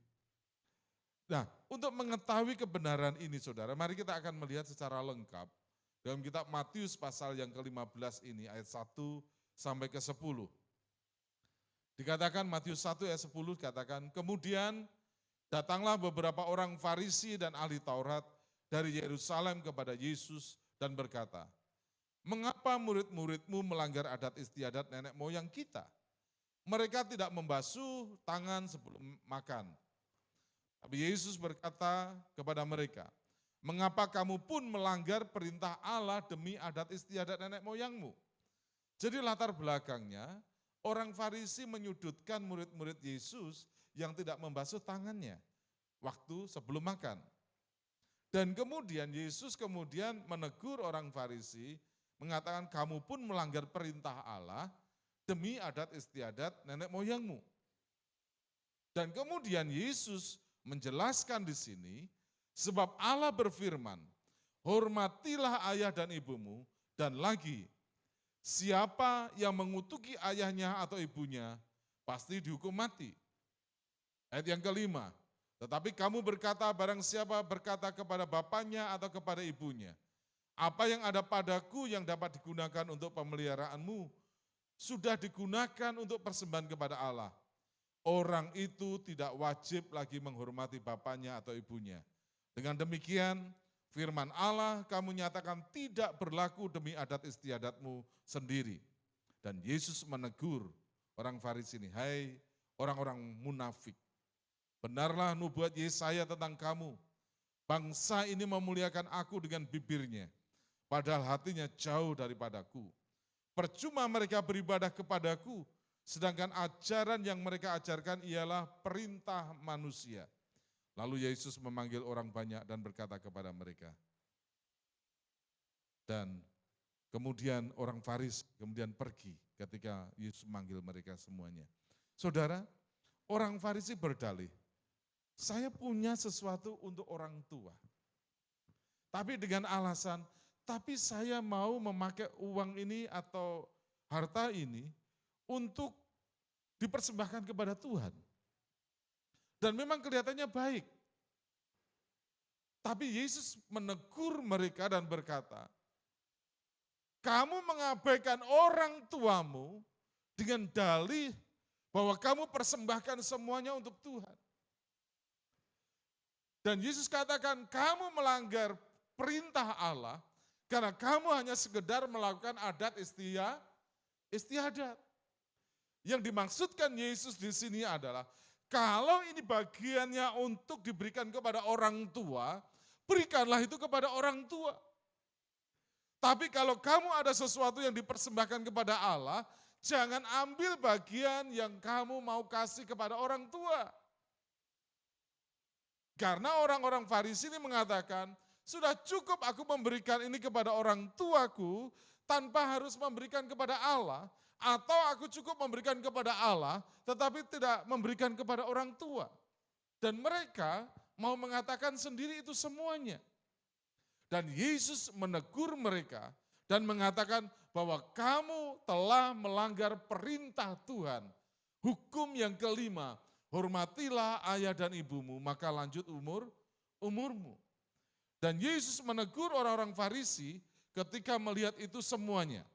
Nah, untuk mengetahui kebenaran ini saudara, mari kita akan melihat secara lengkap dalam kitab Matius pasal yang ke-15 ini, ayat 1 sampai ke 10. Dikatakan Matius 1 ayat 10 dikatakan, kemudian datanglah beberapa orang Farisi dan ahli Taurat dari Yerusalem kepada Yesus dan berkata, mengapa murid-muridmu melanggar adat istiadat nenek moyang kita? Mereka tidak membasuh tangan sebelum makan. Tapi Yesus berkata kepada mereka, mengapa kamu pun melanggar perintah Allah demi adat istiadat nenek moyangmu? Jadi latar belakangnya, orang Farisi menyudutkan murid-murid Yesus yang tidak membasuh tangannya waktu sebelum makan. Dan kemudian Yesus kemudian menegur orang Farisi, mengatakan kamu pun melanggar perintah Allah demi adat istiadat nenek moyangmu. Dan kemudian Yesus menjelaskan di sini, sebab Allah berfirman, hormatilah ayah dan ibumu, dan lagi, siapa yang mengutuki ayahnya atau ibunya, pasti dihukum mati. Ayat yang kelima, tetapi kamu berkata, barang siapa berkata kepada bapaknya atau kepada ibunya, apa yang ada padaku yang dapat digunakan untuk pemeliharaanmu, sudah digunakan untuk persembahan kepada Allah. Orang itu tidak wajib lagi menghormati bapaknya atau ibunya. Dengan demikian, Firman Allah kamu nyatakan tidak berlaku demi adat istiadatmu sendiri. Dan Yesus menegur orang Farisi ini, hai orang-orang munafik. Benarlah nubuat Yesaya tentang kamu. Bangsa ini memuliakan aku dengan bibirnya, padahal hatinya jauh daripadaku. Percuma mereka beribadah kepadaku, sedangkan ajaran yang mereka ajarkan ialah perintah manusia. Lalu Yesus memanggil orang banyak dan berkata kepada mereka. Dan kemudian orang Farisi kemudian pergi ketika Yesus memanggil mereka semuanya. Saudara, orang Farisi berdalih, saya punya sesuatu untuk orang tua. Tapi dengan alasan, tapi saya mau memakai uang ini atau harta ini untuk dipersembahkan kepada Tuhan. Dan memang kelihatannya baik. Tapi Yesus menegur mereka dan berkata, kamu mengabaikan orang tuamu dengan dalih bahwa kamu persembahkan semuanya untuk Tuhan. Dan Yesus katakan, kamu melanggar perintah Allah karena kamu hanya sekedar melakukan adat istiadat. Yang dimaksudkan Yesus di sini adalah, kalau ini bagiannya untuk diberikan kepada orang tua, berikanlah itu kepada orang tua. Tapi kalau kamu ada sesuatu yang dipersembahkan kepada Allah, jangan ambil bagian yang kamu mau kasih kepada orang tua. Karena orang-orang Farisi ini mengatakan, sudah cukup aku memberikan ini kepada orang tuaku tanpa harus memberikan kepada Allah, atau aku cukup memberikan kepada Allah tetapi tidak memberikan kepada orang tua. Dan mereka mau mengatakan sendiri itu semuanya. Dan Yesus menegur mereka dan mengatakan bahwa kamu telah melanggar perintah Tuhan. Hukum yang kelima, hormatilah ayah dan ibumu, maka lanjut umurmu. Dan Yesus menegur orang-orang Farisi ketika melihat itu semuanya.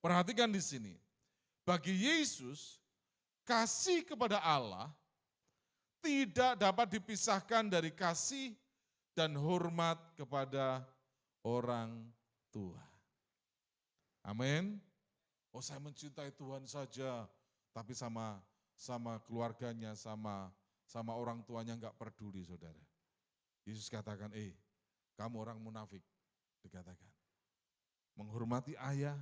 Perhatikan di sini, bagi Yesus, kasih kepada Allah tidak dapat dipisahkan dari kasih dan hormat kepada orang tua. Amin. Oh, saya mencintai Tuhan saja, tapi sama keluarganya, sama orang tuanya enggak peduli, saudara. Yesus katakan, kamu orang munafik, dikatakan. Menghormati ayah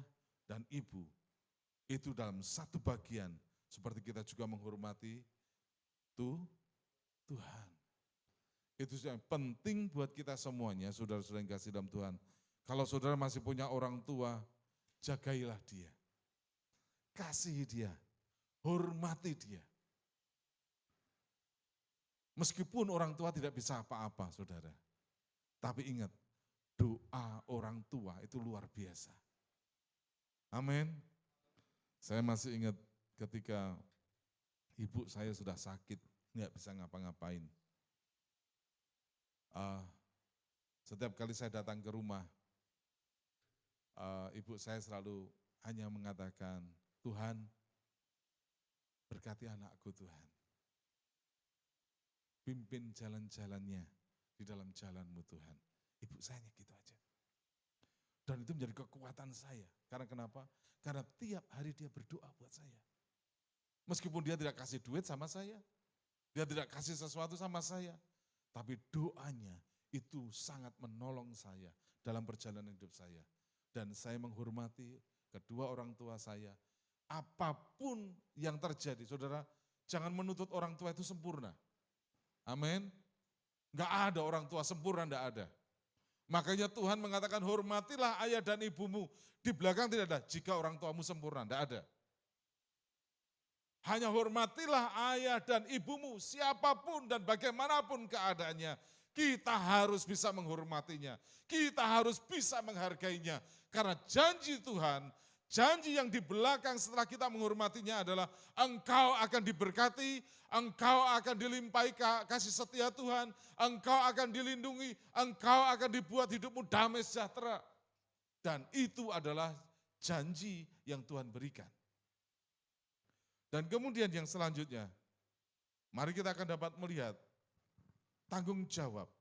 dan ibu, itu dalam satu bagian, seperti kita juga menghormati Tuhan. Itu yang penting buat kita semuanya, saudara-saudara yang kasih dalam Tuhan. Kalau saudara masih punya orang tua, jagailah dia. Kasihi dia, hormati dia. Meskipun orang tua tidak bisa apa-apa, saudara. Tapi ingat, doa orang tua itu luar biasa. Amin. Saya masih ingat ketika ibu saya sudah sakit, nggak bisa ngapa-ngapain. Setiap kali saya datang ke rumah, ibu saya selalu hanya mengatakan, Tuhan, berkati anakku Tuhan. Pimpin jalan-jalannya di dalam jalan-Mu Tuhan. Ibu saya gitu aja. Dan itu menjadi kekuatan saya. Karena kenapa? Karena tiap hari dia berdoa buat saya. Meskipun dia tidak kasih duit sama saya, dia tidak kasih sesuatu sama saya, tapi doanya itu sangat menolong saya dalam perjalanan hidup saya. Dan saya menghormati kedua orang tua saya. Apapun yang terjadi, saudara, jangan menuntut orang tua itu sempurna. Amin. Enggak ada orang tua sempurna, enggak ada. Makanya Tuhan mengatakan hormatilah ayah dan ibumu. Di belakang tidak ada, jika orang tuamu sempurna, enggak ada. Hanya hormatilah ayah dan ibumu, siapapun dan bagaimanapun keadaannya. Kita harus bisa menghormatinya, kita harus bisa menghargainya. Karena janji Tuhan, janji yang di belakang setelah kita menghormatinya adalah engkau akan diberkati, engkau akan dilimpahi kasih setia Tuhan, engkau akan dilindungi, engkau akan dibuat hidupmu damai sejahtera. Dan itu adalah janji yang Tuhan berikan. Dan kemudian yang selanjutnya, mari kita akan dapat melihat tanggung jawab.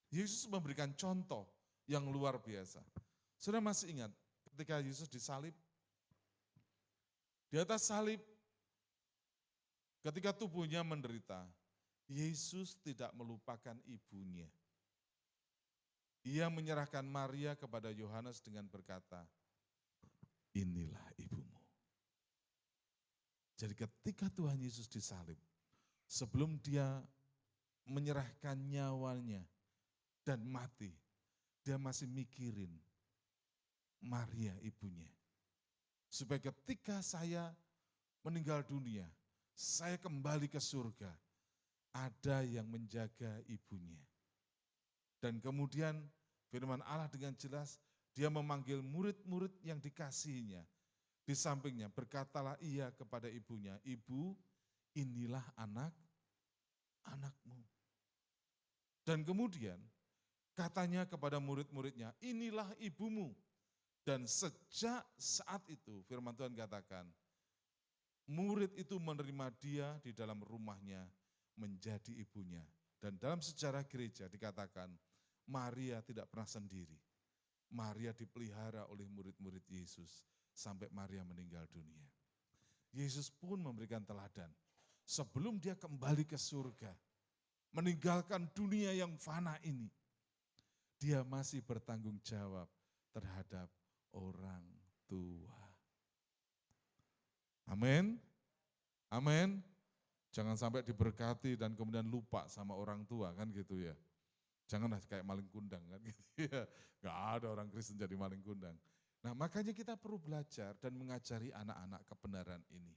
Yesus memberikan contoh yang luar biasa. Saudara masih ingat ketika Yesus disalib? Di atas salib, ketika tubuhnya menderita, Yesus tidak melupakan ibunya. Ia menyerahkan Maria kepada Yohanes dengan berkata, inilah ibumu. Jadi ketika Tuhan Yesus disalib, sebelum dia menyerahkan nyawanya dan mati, dia masih mikirin Maria ibunya. Supaya ketika saya meninggal dunia, saya kembali ke surga, ada yang menjaga ibunya. Dan kemudian firman Allah dengan jelas, dia memanggil murid-murid yang dikasihinya. Di sampingnya berkatalah ia kepada ibunya, ibu inilah anakmu. Dan kemudian katanya kepada murid-muridnya, inilah ibumu. Dan sejak saat itu firman Tuhan katakan, murid itu menerima dia di dalam rumahnya menjadi ibunya. Dan dalam sejarah gereja dikatakan, Maria tidak pernah sendiri. Maria dipelihara oleh murid-murid Yesus sampai Maria meninggal dunia. Yesus pun memberikan teladan. Sebelum dia kembali ke surga, meninggalkan dunia yang fana ini, dia masih bertanggung jawab terhadap orang tua. Amin. Amin. Jangan sampai diberkati dan kemudian lupa sama orang tua kan gitu ya. Janganlah kayak maling kundang kan gitu ya. Gak ada orang Kristen jadi maling kundang. Nah makanya kita perlu belajar dan mengajari anak-anak kebenaran ini.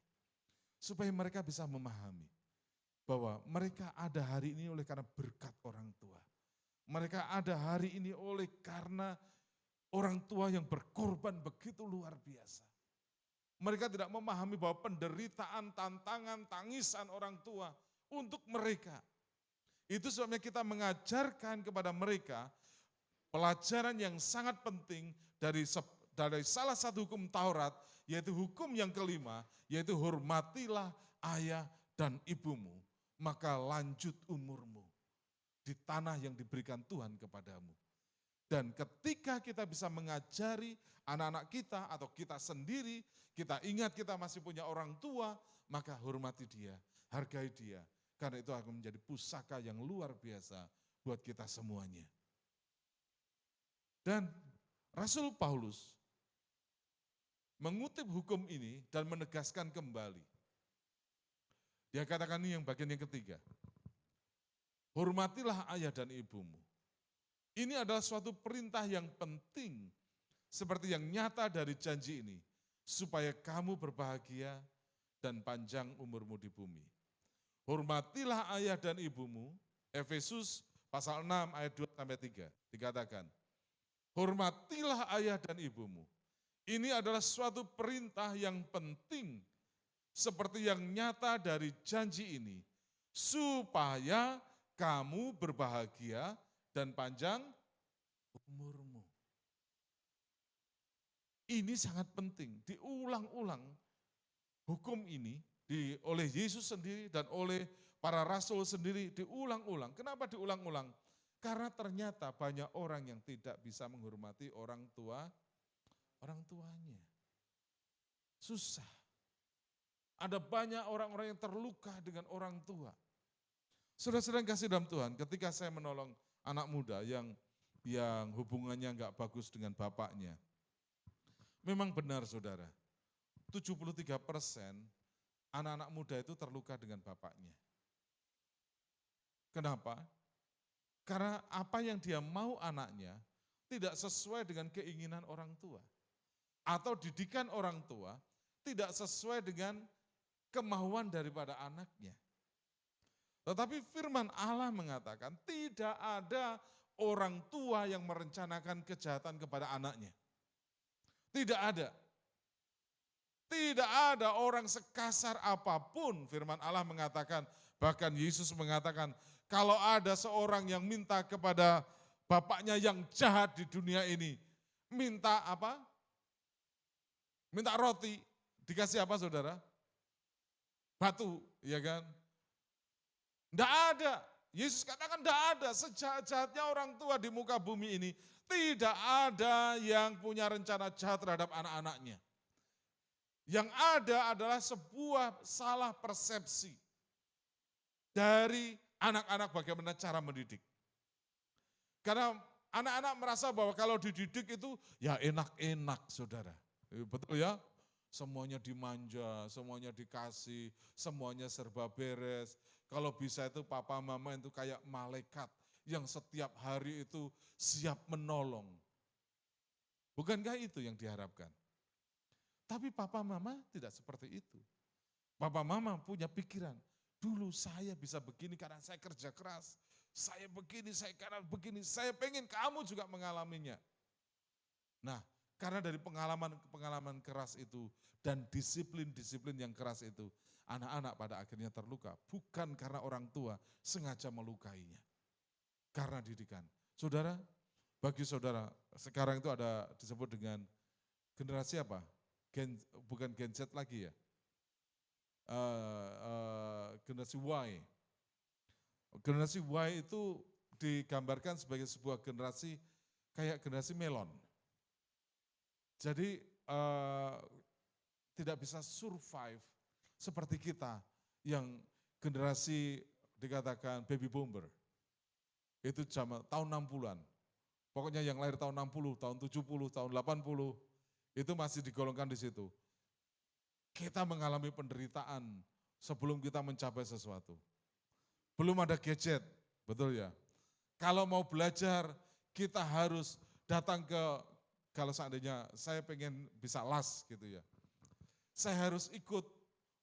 Supaya mereka bisa memahami bahwa mereka ada hari ini oleh karena berkat orang tua. Mereka ada hari ini oleh karena orang tua yang berkorban begitu luar biasa. Mereka tidak memahami bahwa penderitaan, tantangan, tangisan orang tua untuk mereka. Itu sebabnya kita mengajarkan kepada mereka pelajaran yang sangat penting dari salah satu hukum Taurat, yaitu hukum yang kelima, yaitu hormatilah ayah dan ibumu, maka lanjut umurmu di tanah yang diberikan Tuhan kepadamu. Dan ketika kita bisa mengajari anak-anak kita atau kita sendiri, kita ingat kita masih punya orang tua, maka hormati dia, hargai dia. Karena itu akan menjadi pusaka yang luar biasa buat kita semuanya. Dan Rasul Paulus mengutip hukum ini dan menegaskan kembali. Dia katakan ini yang bagian yang ketiga. Hormatilah ayah dan ibumu. Ini adalah suatu perintah yang penting, seperti yang nyata dari janji ini, supaya kamu berbahagia dan panjang umurmu di bumi. Hormatilah ayah dan ibumu, Efesus pasal 6 ayat 2-3, dikatakan, hormatilah ayah dan ibumu. Ini adalah suatu perintah yang penting, seperti yang nyata dari janji ini, supaya kamu berbahagia dan panjang umurmu. Ini sangat penting, diulang-ulang hukum ini oleh Yesus sendiri dan oleh para rasul sendiri diulang-ulang. Kenapa diulang-ulang? Karena ternyata banyak orang yang tidak bisa menghormati orang tuanya. Susah. Ada banyak orang-orang yang terluka dengan orang tua. Saudara-saudara yang kasih dalam Tuhan, ketika saya menolong anak muda yang hubungannya enggak bagus dengan bapaknya. Memang benar saudara, 73% anak-anak muda itu terluka dengan bapaknya. Kenapa? Karena apa yang dia mau anaknya tidak sesuai dengan keinginan orang tua. Atau didikan orang tua tidak sesuai dengan kemauan daripada anaknya. Tetapi firman Allah mengatakan tidak ada orang tua yang merencanakan kejahatan kepada anaknya. Tidak ada. Tidak ada orang sekasar apapun, firman Allah mengatakan, bahkan Yesus mengatakan, kalau ada seorang yang minta kepada bapaknya yang jahat di dunia ini, minta apa? Minta roti, dikasih apa saudara? Batu, ya kan? Tidak ada. Yesus katakan tidak ada, sejahat-jahatnya orang tua di muka bumi ini, tidak ada yang punya rencana jahat terhadap anak-anaknya. Yang ada adalah sebuah salah persepsi dari anak-anak bagaimana cara mendidik. Karena anak-anak merasa bahwa kalau dididik itu ya enak-enak saudara. Betul ya? Semuanya dimanja, semuanya dikasih, semuanya serba beres. Kalau bisa itu papa mama itu kayak malaikat yang setiap hari itu siap menolong. Bukankah itu yang diharapkan? Tapi papa mama tidak seperti itu. Papa mama punya pikiran, dulu saya bisa begini karena saya kerja keras. Saya begini, saya karena begini, saya pengen kamu juga mengalaminya. Nah, karena dari pengalaman keras itu dan disiplin-disiplin yang keras itu, anak-anak pada akhirnya terluka. Bukan karena orang tua sengaja melukainya. Karena didikan. Saudara, bagi saudara, sekarang itu ada disebut dengan generasi apa? Bukan Gen Z lagi ya. Generasi Y. Generasi Y itu digambarkan sebagai sebuah generasi kayak generasi melon. Jadi tidak bisa survive seperti kita yang generasi dikatakan baby boomer. Itu tahun 60-an. Pokoknya yang lahir tahun 60, tahun 70, tahun 80, itu masih digolongkan di situ. Kita mengalami penderitaan sebelum kita mencapai sesuatu. Belum ada gadget, betul ya? Kalau mau belajar, kita harus datang ke, kalau seandainya saya pengen bisa las gitu ya. Saya harus ikut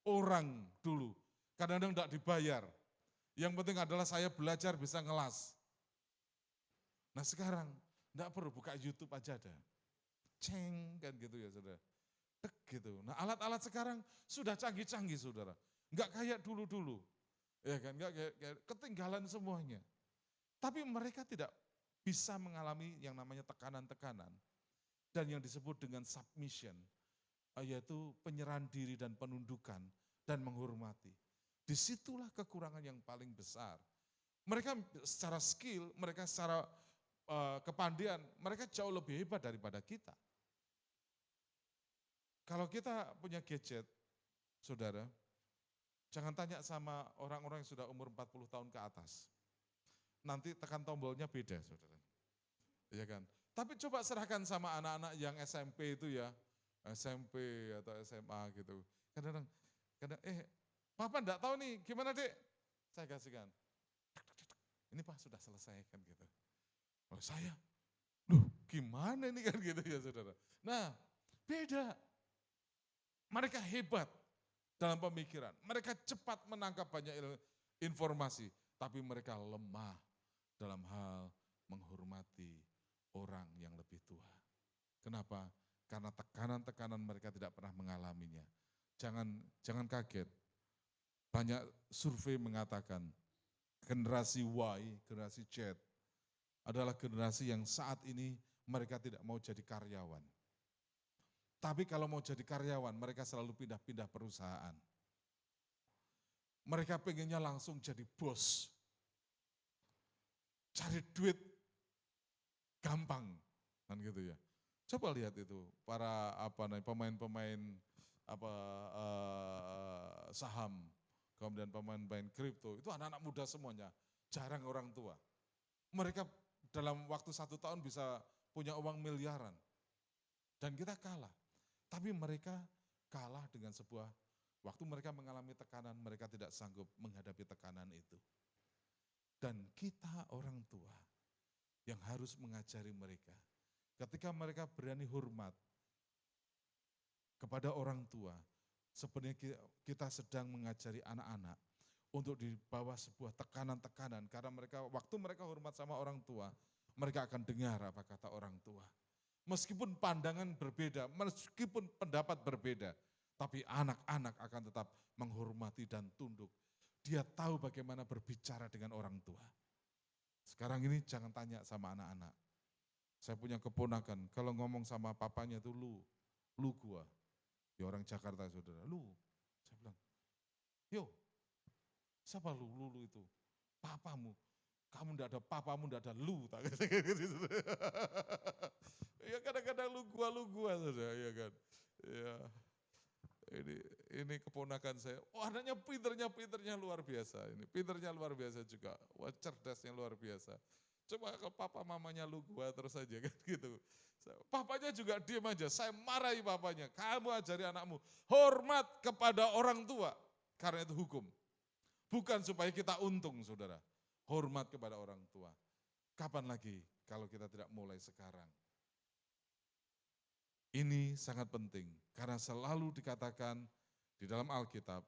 orang dulu, kadang-kadang tidak dibayar. Yang penting adalah saya belajar bisa ngelas. Nah sekarang, tidak perlu buka YouTube aja ada. Ceng kan gitu ya saudara. Tek gitu. Nah alat-alat sekarang sudah canggih-canggih saudara. Enggak kayak dulu-dulu. Ya kan, enggak kayak ketinggalan semuanya. Tapi mereka tidak bisa mengalami yang namanya tekanan-tekanan. Dan yang disebut dengan submission, yaitu penyerahan diri dan penundukan dan menghormati. Disitulah kekurangan yang paling besar. Mereka secara skill, mereka secara kepandian, mereka jauh lebih hebat daripada kita. Kalau kita punya gadget, saudara, jangan tanya sama orang-orang yang sudah umur 40 tahun ke atas. Nanti tekan tombolnya beda, saudara. Iya kan? Tapi coba serahkan sama anak-anak yang SMP itu ya, SMP atau SMA gitu. Kadang-kadang, papa enggak tahu nih, gimana dek? Saya kasihkan. Ini pak sudah selesai kan gitu. Oh saya, gimana nih kan gitu ya saudara. Nah beda. Mereka hebat dalam pemikiran. Mereka cepat menangkap banyak informasi. Tapi mereka lemah dalam hal menghormati orang yang lebih tua. Kenapa? Karena tekanan-tekanan mereka tidak pernah mengalaminya. Jangan kaget. Banyak survei mengatakan generasi Y, generasi Z adalah generasi yang saat ini mereka tidak mau jadi karyawan. Tapi kalau mau jadi karyawan, mereka selalu pindah-pindah perusahaan. Mereka pengennya langsung jadi bos. Cari duit gampang, kan gitu ya. Coba lihat itu para pemain-pemain saham, kemudian pemain-pemain kripto, itu anak-anak muda semuanya, jarang orang tua. Mereka dalam waktu 1 tahun bisa punya uang miliaran. Dan kita kalah. Tapi mereka kalah dengan sebuah, waktu mereka mengalami tekanan, mereka tidak sanggup menghadapi tekanan itu. Dan kita orang tua yang harus mengajari mereka. Ketika mereka berani hormat kepada orang tua, sebenarnya kita sedang mengajari anak-anak untuk di bawah sebuah tekanan-tekanan. Karena waktu mereka hormat sama orang tua, mereka akan dengar apa kata orang tua. Meskipun pandangan berbeda, meskipun pendapat berbeda, tapi anak-anak akan tetap menghormati dan tunduk. Dia tahu bagaimana berbicara dengan orang tua. Sekarang ini jangan tanya sama anak-anak. Saya punya keponakan, kalau ngomong sama papanya itu lu gua. Ya orang Jakarta saudara, lu. Saya bilang, yo, siapa lu itu? papamu. Kamu tidak ada papamu, tidak ada lu. Ya kadang-kadang lu gua saudara, ya kan. Ya, ini keponakan saya. Oh, anaknya pinternya luar biasa. Ini pinternya luar biasa juga. Wah, cerdasnya luar biasa. Coba kalau papa mamanya lu gua terus aja kan gitu. Papanya juga diam aja. Saya marahi papanya. Kamu ajari anakmu hormat kepada orang tua. Karena itu hukum. Bukan supaya kita untung, saudara. Hormat kepada orang tua. Kapan lagi kalau kita tidak mulai sekarang? Ini sangat penting. Karena selalu dikatakan di dalam Alkitab,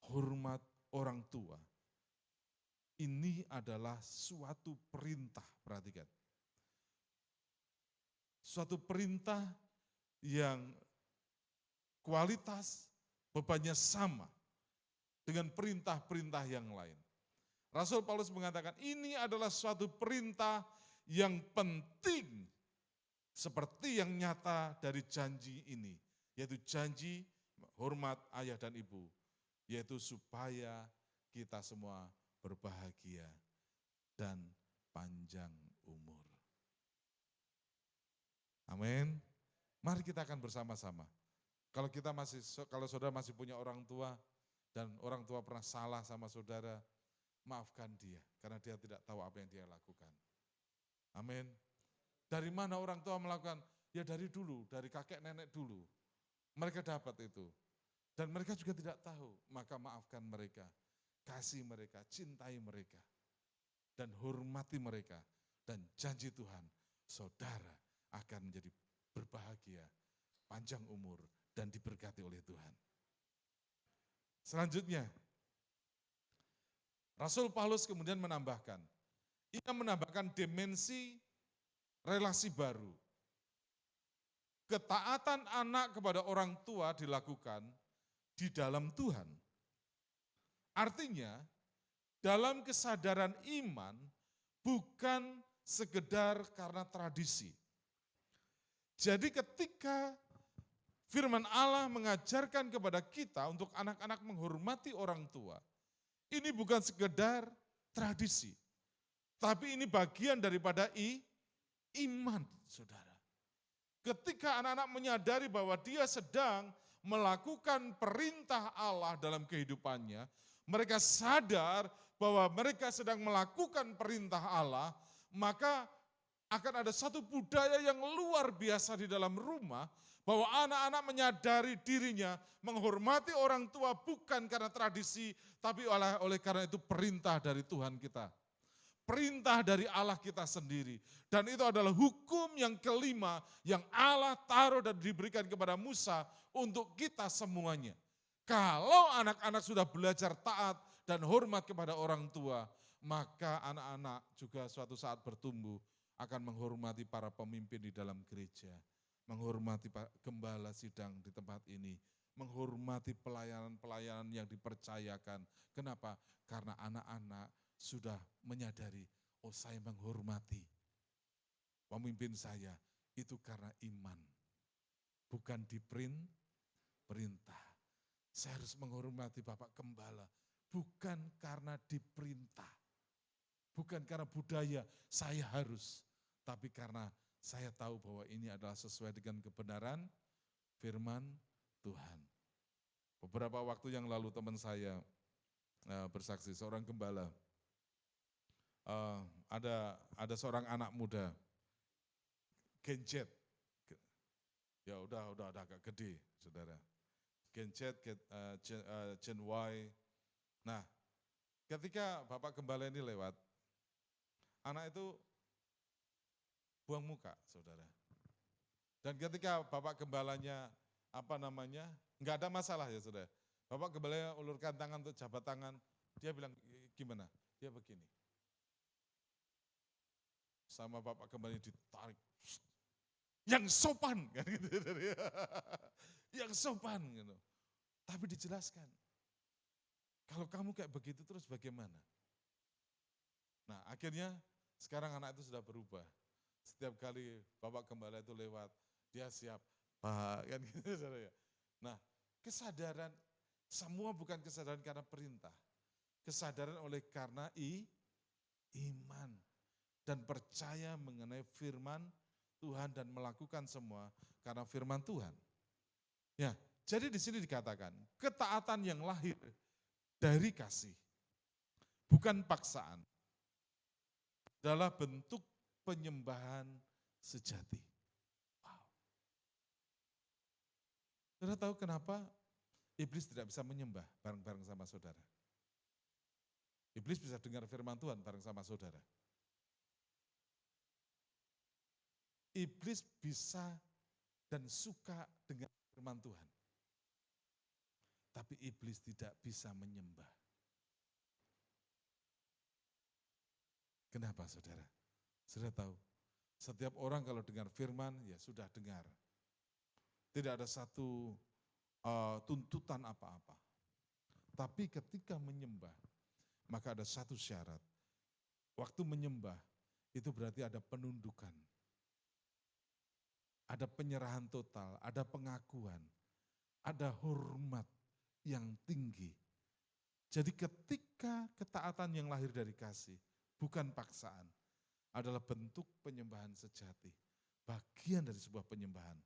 hormat orang tua. Ini adalah suatu perintah, perhatikan. Suatu perintah yang kualitas bebannya sama dengan perintah-perintah yang lain. Rasul Paulus mengatakan ini adalah suatu perintah yang penting seperti yang nyata dari janji ini, yaitu janji hormat ayah dan ibu, yaitu supaya kita semua berbahagia dan panjang umur. Amin. Mari kita akan bersama-sama. Kalau saudara masih punya orang tua dan orang tua pernah salah sama saudara, maafkan dia karena dia tidak tahu apa yang dia lakukan. Amin. Dari mana orang tua melakukan? Ya dari dulu, dari kakek nenek dulu. Mereka dapat itu. Dan mereka juga tidak tahu, maka maafkan mereka. Kasih mereka, cintai mereka. Dan hormati mereka. Dan janji Tuhan, saudara akan menjadi berbahagia, panjang umur, dan diberkati oleh Tuhan. Selanjutnya, Rasul Paulus kemudian menambahkan, ia menambahkan dimensi relasi baru. Ketaatan anak kepada orang tua dilakukan di dalam Tuhan. Artinya, dalam kesadaran iman bukan sekedar karena tradisi. Jadi ketika firman Allah mengajarkan kepada kita untuk anak-anak menghormati orang tua, ini bukan sekedar tradisi, tapi ini bagian daripada iman, saudara. Ketika anak-anak menyadari bahwa dia sedang melakukan perintah Allah dalam kehidupannya, mereka sadar bahwa mereka sedang melakukan perintah Allah, maka akan ada satu budaya yang luar biasa di dalam rumah, bahwa anak-anak menyadari dirinya menghormati orang tua bukan karena tradisi, tapi oleh karena itu perintah dari Tuhan kita. Perintah dari Allah kita sendiri. Dan itu adalah hukum yang kelima yang Allah taruh dan diberikan kepada Musa untuk kita semuanya. Kalau anak-anak sudah belajar taat dan hormat kepada orang tua, maka anak-anak juga suatu saat bertumbuh akan menghormati para pemimpin di dalam gereja, menghormati gembala sidang di tempat ini, menghormati pelayanan-pelayanan yang dipercayakan. Kenapa? Karena anak-anak sudah menyadari, oh saya menghormati pemimpin saya, itu karena iman. Bukan perintah. Saya harus menghormati Bapak Gembala, bukan karena diperintah. Bukan karena budaya, saya harus. Tapi karena saya tahu bahwa ini adalah sesuai dengan kebenaran firman Tuhan. Beberapa waktu yang lalu teman saya bersaksi, seorang gembala. Ada seorang anak muda, Gen-Z. Ya udah agak gede, saudara. Gen-Z, Gen Y. Nah, ketika Bapak Gembala ini lewat, anak itu buang muka, saudara. Dan ketika Bapak Gembalanya, enggak ada masalah ya saudara. Bapak Gembalanya ulurkan tangan untuk jabat tangan, dia bilang gimana? Dia begini. Sama Bapak Gembalanya ditarik. Yang sopan, kan gitu. Yang sopan, gitu. Tapi dijelaskan, kalau kamu kayak begitu terus bagaimana? Nah akhirnya sekarang anak itu sudah berubah. Setiap kali Bapak Gembala itu lewat, dia siap, Pak, kan gitu saudara ya. Nah kesadaran, semua bukan kesadaran karena perintah, kesadaran oleh karena iman dan percaya mengenai firman Tuhan dan melakukan semua karena firman Tuhan. Ya, jadi di sini dikatakan ketaatan yang lahir dari kasih, bukan paksaan, adalah bentuk penyembahan sejati. Wow. Saudara tahu kenapa iblis tidak bisa menyembah bareng-bareng sama saudara? Iblis bisa dengar firman Tuhan bareng sama saudara. Iblis bisa dan suka dengan firman Tuhan. Tapi iblis tidak bisa menyembah. Kenapa saudara? Saudara tahu, setiap orang kalau dengar firman, ya sudah dengar. Tidak ada satu tuntutan apa-apa. Tapi ketika menyembah, maka ada satu syarat. Waktu menyembah, itu berarti ada penundukan. Ada penyerahan total, ada pengakuan, ada hormat yang tinggi. Jadi ketika ketaatan yang lahir dari kasih, bukan paksaan, adalah bentuk penyembahan sejati, bagian dari sebuah penyembahan.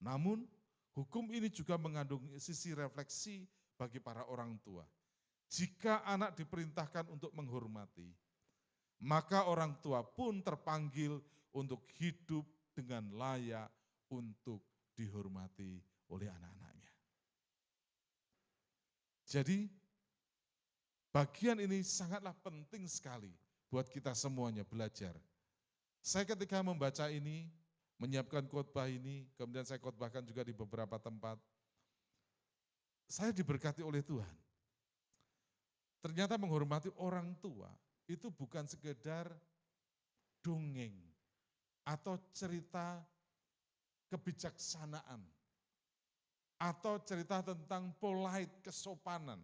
Namun, hukum ini juga mengandung sisi refleksi bagi para orang tua. Jika anak diperintahkan untuk menghormati, maka orang tua pun terpanggil untuk hidup dengan layak untuk dihormati oleh anak-anaknya. Jadi, bagian ini sangatlah penting sekali buat kita semuanya belajar. Saya ketika membaca ini, menyiapkan khotbah ini, kemudian saya khotbahkan juga di beberapa tempat, saya diberkati oleh Tuhan. Ternyata menghormati orang tua itu bukan sekedar dongeng atau cerita kebijaksanaan atau cerita tentang polite, kesopanan.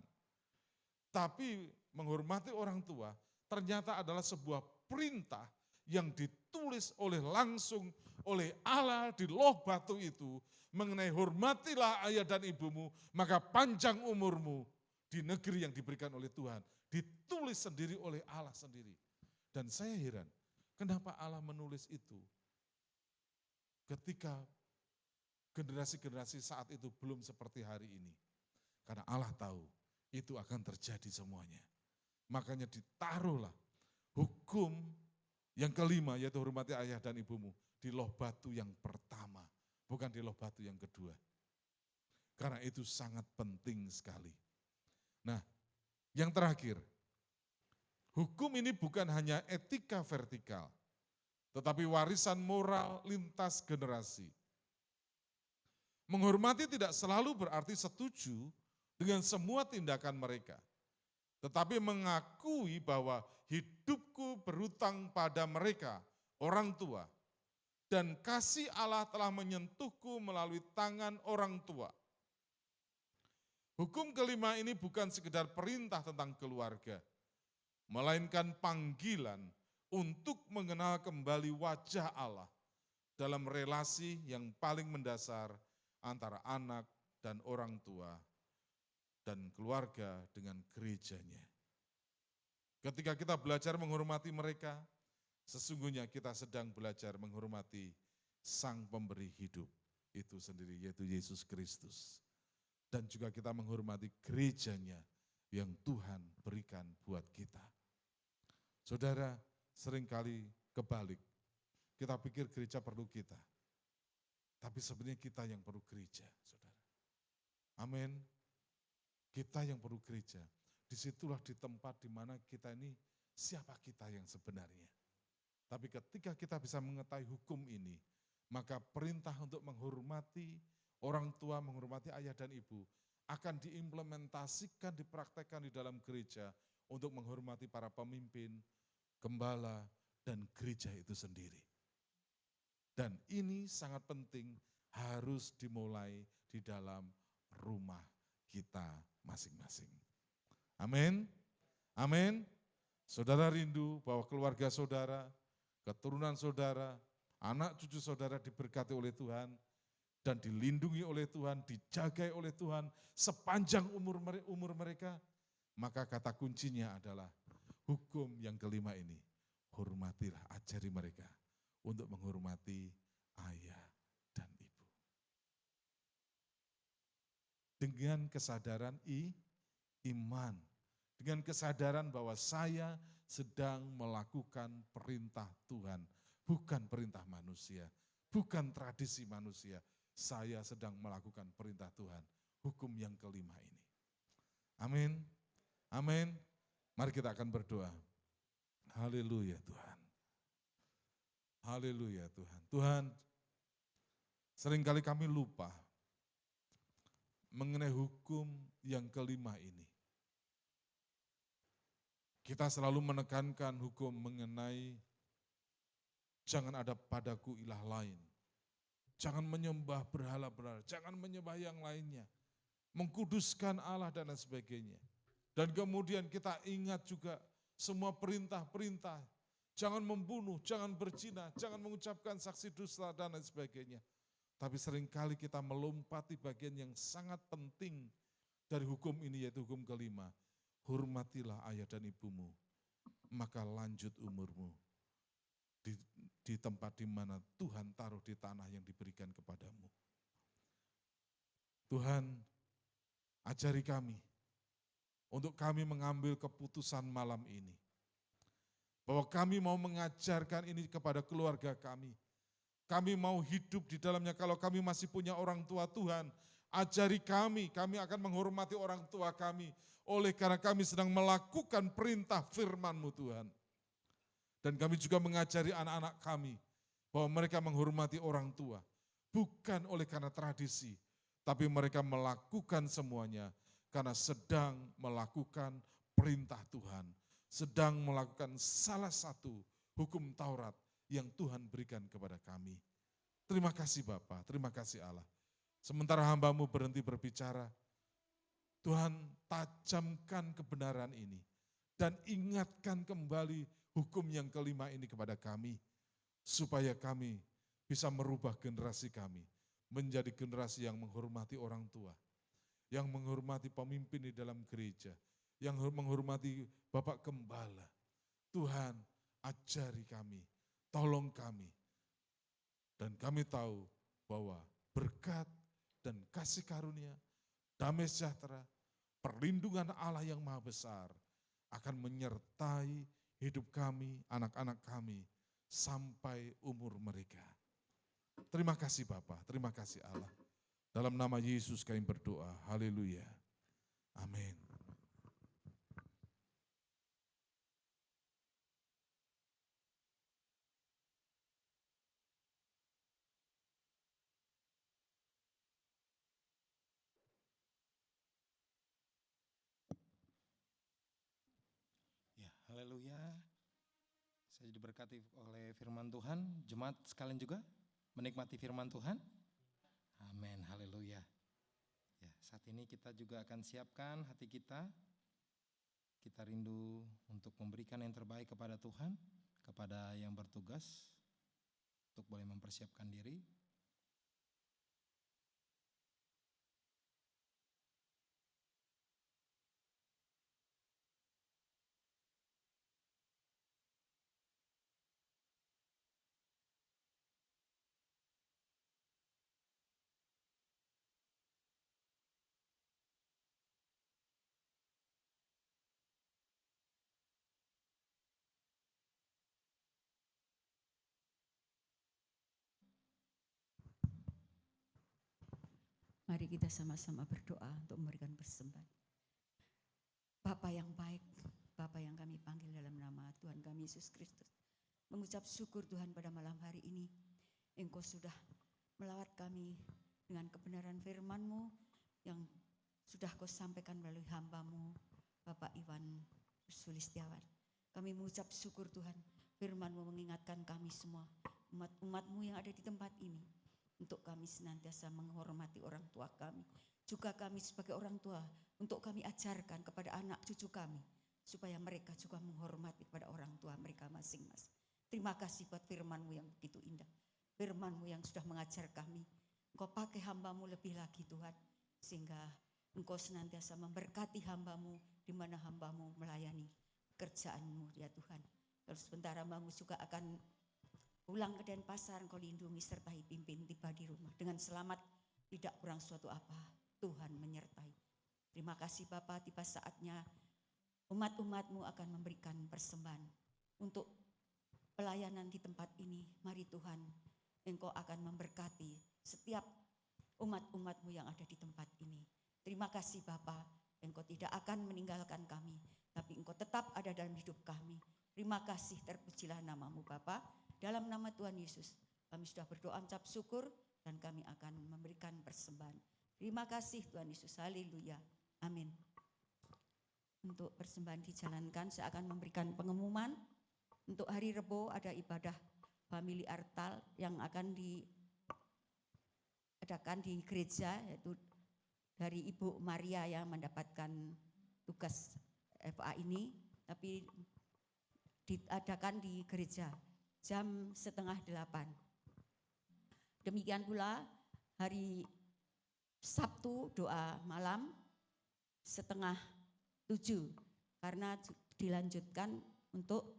Tapi menghormati orang tua ternyata adalah sebuah perintah yang ditulis langsung oleh Allah di loh batu itu mengenai hormatilah ayah dan ibumu, maka panjang umurmu di negeri yang diberikan oleh Tuhan. Ditulis sendiri oleh Allah sendiri. Dan saya heran, kenapa Allah menulis itu ketika generasi-generasi saat itu belum seperti hari ini. Karena Allah tahu itu akan terjadi semuanya. Makanya ditaruhlah hukum yang kelima, yaitu hormati ayah dan ibumu, di loh batu yang pertama, bukan di loh batu yang kedua. Karena itu sangat penting sekali. Nah, yang terakhir, hukum ini bukan hanya etika vertikal, tetapi warisan moral lintas generasi. Menghormati tidak selalu berarti setuju dengan semua tindakan mereka, tetapi mengakui bahwa hidupku berutang pada mereka, orang tua, dan kasih Allah telah menyentuhku melalui tangan orang tua. Hukum kelima ini bukan sekedar perintah tentang keluarga, melainkan panggilan untuk mengenal kembali wajah Allah dalam relasi yang paling mendasar antara anak dan orang tua dan keluarga dengan gerejanya. Ketika kita belajar menghormati mereka, sesungguhnya kita sedang belajar menghormati Sang Pemberi hidup itu sendiri, yaitu Yesus Kristus. Dan juga kita menghormati gerejanya yang Tuhan berikan buat kita. Saudara, seringkali kebalik. Kita pikir gereja perlu kita. Tapi sebenarnya kita yang perlu gereja, saudara. Amin. Kita yang perlu gereja. Disitulah di tempat di mana kita ini, siapa kita yang sebenarnya. Tapi ketika kita bisa mengetahui hukum ini, maka perintah untuk menghormati orang tua, menghormati ayah dan ibu, akan diimplementasikan, dipraktekkan di dalam gereja untuk menghormati para pemimpin, gembala, dan gereja itu sendiri. Dan ini sangat penting, harus dimulai di dalam rumah kita masing-masing. Amin. Amin. Saudara rindu bahwa keluarga saudara, keturunan saudara, anak cucu saudara diberkati oleh Tuhan dan dilindungi oleh Tuhan, dijagai oleh Tuhan sepanjang umur mereka. Maka kata kuncinya adalah hukum yang kelima ini. Hormatilah, ajari mereka untuk menghormati ayah dan ibu. Dengan kesadaran iman. Dengan kesadaran bahwa saya sedang melakukan perintah Tuhan. Bukan perintah manusia. Bukan tradisi manusia. Saya sedang melakukan perintah Tuhan. Hukum yang kelima ini. Amin. Amin. Mari kita akan berdoa. Haleluya Tuhan. Haleluya Tuhan. Tuhan, seringkali kami lupa mengenai hukum yang kelima ini. Kita selalu menekankan hukum mengenai jangan ada padaku ilah lain. Jangan menyembah berhala-berhala, jangan menyembah yang lainnya. Mengkuduskan Allah dan lain sebagainya. Dan kemudian kita ingat juga semua perintah-perintah. Jangan membunuh, jangan berzina, jangan mengucapkan saksi dusta dan lain sebagainya. Tapi seringkali kita melompati bagian yang sangat penting dari hukum ini, yaitu hukum kelima. Hormatilah ayah dan ibumu, maka lanjut umurmu di tempat di mana Tuhan taruh di tanah yang diberikan kepadamu. Tuhan, ajari kami untuk kami mengambil keputusan malam ini. Bahwa kami mau mengajarkan ini kepada keluarga kami. Kami mau hidup di dalamnya. Kalau kami masih punya orang tua Tuhan, ajari kami akan menghormati orang tua kami. Oleh karena kami sedang melakukan perintah firman-Mu Tuhan. Dan kami juga mengajari anak-anak kami bahwa mereka menghormati orang tua. Bukan oleh karena tradisi, tapi mereka melakukan semuanya karena sedang melakukan perintah Tuhan. Sedang melakukan salah satu hukum Taurat yang Tuhan berikan kepada kami. Terima kasih Bapa, terima kasih Allah. Sementara hamba-Mu berhenti berbicara, Tuhan tajamkan kebenaran ini dan ingatkan kembali hukum yang kelima ini kepada kami, supaya kami bisa merubah generasi kami menjadi generasi yang menghormati orang tua, yang menghormati pemimpin di dalam gereja, yang menghormati Bapak Gembala. Tuhan, ajari kami, tolong kami. Dan kami tahu bahwa berkat dan kasih karunia, damai sejahtera, perlindungan Allah yang maha besar akan menyertai hidup kami, anak-anak kami, sampai umur mereka. Terima kasih Bapa, terima kasih Allah. Dalam nama Yesus kami berdoa, haleluya, amin. Ya, haleluya. Saya diberkati oleh firman Tuhan. Jemaat sekalian juga menikmati firman Tuhan. Amin, haleluya. Ya, saat ini kita juga akan siapkan hati kita. Kita rindu untuk memberikan yang terbaik kepada Tuhan, kepada yang bertugas, untuk boleh mempersiapkan diri. Mari kita sama-sama berdoa untuk memberikan persembahan. Bapa yang baik, Bapa yang kami panggil dalam nama Tuhan kami Yesus Kristus. Mengucap syukur Tuhan pada malam hari ini. Engkau sudah melawat kami dengan kebenaran firman-Mu yang sudah Kau sampaikan melalui hamba-Mu, Bapak Iwan Sulistiawan. Kami mengucap syukur Tuhan, firman-Mu mengingatkan kami semua, umat-umat-Mu yang ada di tempat ini, untuk kami senantiasa menghormati orang tua kami. Juga kami sebagai orang tua, untuk kami ajarkan kepada anak cucu kami, supaya mereka juga menghormati kepada orang tua mereka masing-masing. Terima kasih buat firman-Mu yang begitu indah. Firman-Mu yang sudah mengajar kami. Engkau pakai hamba-Mu lebih lagi Tuhan, sehingga Engkau senantiasa memberkati hamba-Mu di mana hamba-Mu melayani kerjaan-Mu ya Tuhan. Terus sebentar hamba-Mu juga akan pulang ke Denpasar, Engkau lindungi sertai pimpin tiba di rumah dengan selamat, tidak kurang suatu apa. Tuhan menyertai. Terima kasih Bapa, tiba saatnya umat-umat-Mu akan memberikan persembahan untuk pelayanan di tempat ini. Mari Tuhan, Engkau akan memberkati setiap umat-umat-Mu yang ada di tempat ini. Terima kasih Bapa, Engkau tidak akan meninggalkan kami, tapi Engkau tetap ada dalam hidup kami. Terima kasih, terpujilah nama-Mu Bapa. Dalam nama Tuhan Yesus, kami sudah berdoa ucap syukur dan kami akan memberikan persembahan. Terima kasih Tuhan Yesus, haleluya, amin. Untuk persembahan dijalankan, saya akan memberikan pengumuman. Untuk hari Rebo ada ibadah Family Artal yang akan diadakan di gereja, yaitu dari Ibu Maria yang mendapatkan tugas FA ini, tapi diadakan di gereja jam 7:30. Demikian pula hari Sabtu doa malam 6:30 karena dilanjutkan untuk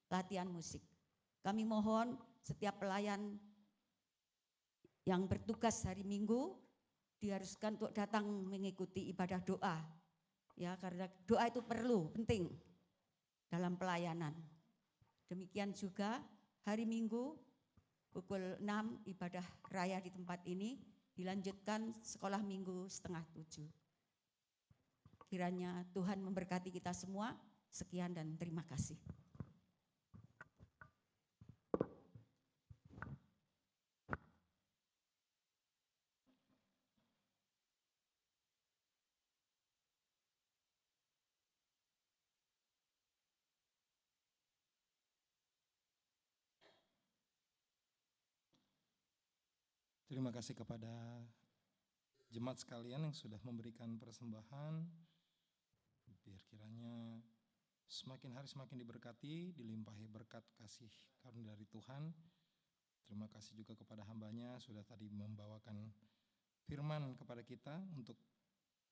latihan musik. Kami mohon setiap pelayan yang bertugas hari Minggu diharuskan untuk datang mengikuti ibadah doa. Ya, karena doa itu perlu, penting dalam pelayanan. Demikian juga hari Minggu pukul 6 ibadah raya di tempat ini, dilanjutkan sekolah Minggu 6:30. Kiranya Tuhan memberkati kita semua. Sekian dan terima kasih. Terima kasih kepada jemaat sekalian yang sudah memberikan persembahan. Biar kiranya semakin hari semakin diberkati, dilimpahi berkat kasih karunia dari Tuhan. Terima kasih juga kepada hambanya sudah tadi membawakan firman kepada kita untuk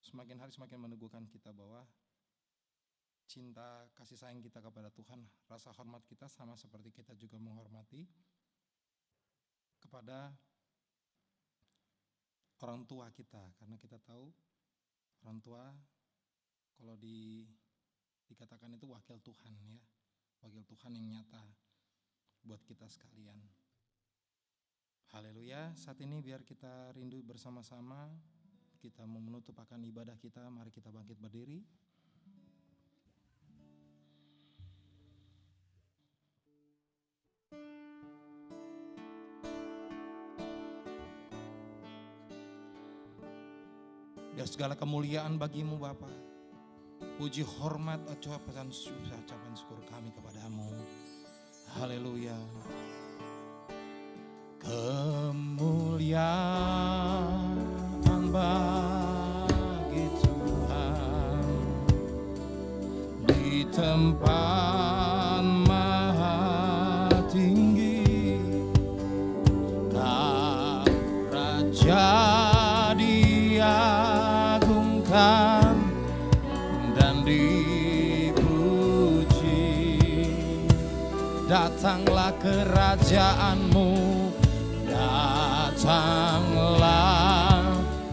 semakin hari semakin meneguhkan kita bahwa cinta kasih sayang kita kepada Tuhan, rasa hormat kita sama seperti kita juga menghormati kepada orang tua kita, karena kita tahu orang tua kalau dikatakan itu wakil Tuhan ya, wakil Tuhan yang nyata buat kita sekalian. Haleluya. Saat ini biar kita rindu bersama-sama, kita mau menutup akan ibadah kita, mari kita bangkit berdiri. Biar segala kemuliaan bagimu Bapa, puji hormat ucapan syukur kami kepadamu. Haleluya. Kemuliaan bagi Tuhan di tempat maha tinggi, tak raja dan dipuji. Datanglah kerajaanmu, datanglah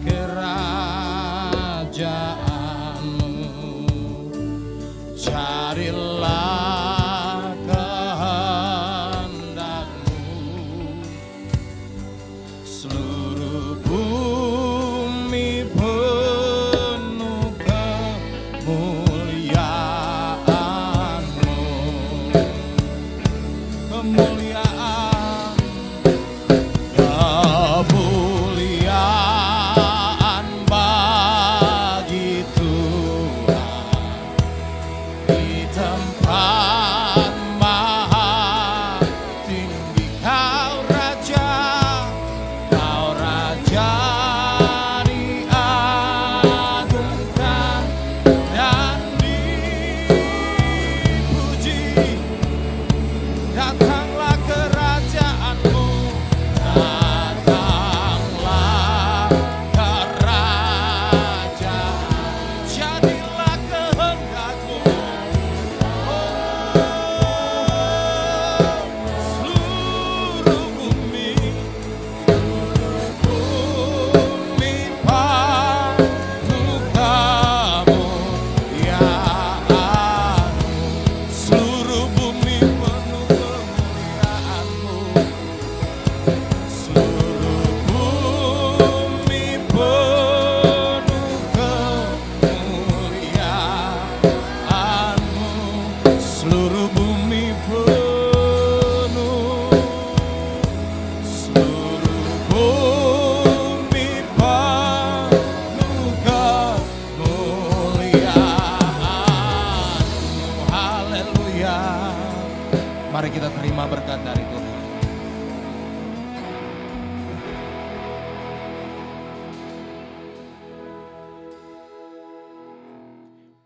kerajaanmu, carilah kehendakmu, seluruh bumi penuh kemuliaanmu, kemuliaan.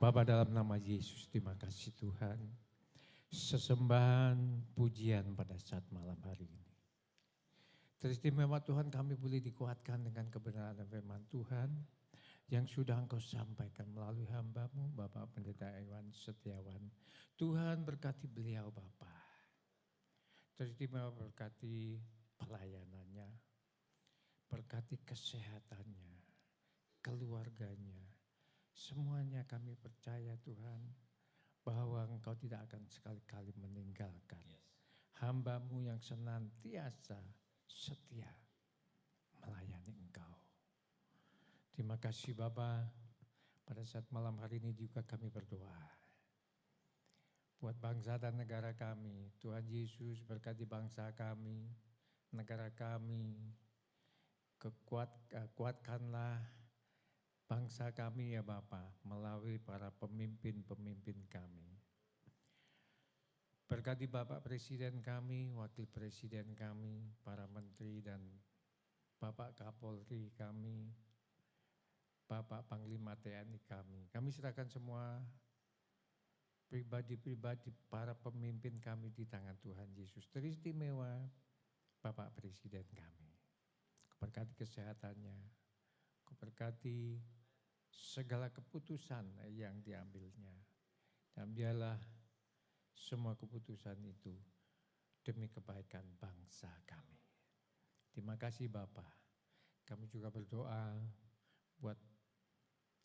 Bapa, dalam nama Yesus, terima kasih Tuhan. Sesembahan pujian pada saat malam hari ini. Teristimewa Tuhan, kami boleh dikuatkan dengan kebenaran firman Tuhan yang sudah Engkau sampaikan melalui hamba-Mu Bapak Pendeta Iwan Setiawan. Tuhan berkati beliau Bapa. Teristimewa berkati pelayanannya, berkati kesehatannya, keluarganya. Semuanya kami percaya Tuhan bahwa Engkau tidak akan sekali-kali meninggalkan hamba-Mu yang senantiasa setia melayani Engkau. Terima kasih Bapa, pada saat malam hari ini juga kami berdoa. Buat bangsa dan negara kami, Tuhan Yesus berkati bangsa kami, negara kami, kuatkanlah bangsa kami ya Bapa, melalui para pemimpin-pemimpin kami. Berkati Bapak Presiden kami, Wakil Presiden kami, para menteri dan Bapak Kapolri kami, Bapak Panglima TNI kami. Kami serahkan semua pribadi-pribadi para pemimpin kami di tangan Tuhan Yesus. Teristimewa Bapak Presiden kami. Berkati kesehatannya, berkati segala keputusan yang diambilnya. Dan biarlah semua keputusan itu demi kebaikan bangsa kami. Terima kasih Bapak. Kami juga berdoa buat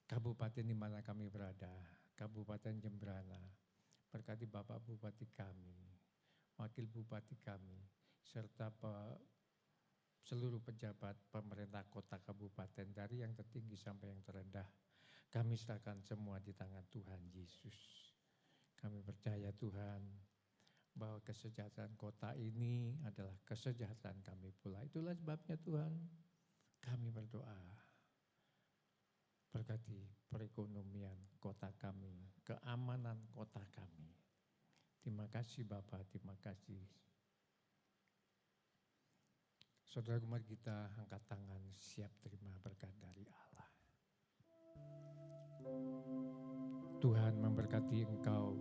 kabupaten di mana kami berada, Kabupaten Jembrana. Berkati Bapak Bupati kami, Wakil Bupati kami, serta seluruh pejabat pemerintah kota kabupaten dari yang tertinggi sampai yang terendah. Kami serahkan semua di tangan Tuhan Yesus. Kami percaya Tuhan bahwa kesejahteraan kota ini adalah kesejahteraan kami pula. Itulah sebabnya Tuhan kami berdoa. Berkati perekonomian kota kami, keamanan kota kami. Terima kasih Bapak, terima kasih. Saudara, mari kita angkat tangan siap terima berkat dari Allah. Tuhan memberkati engkau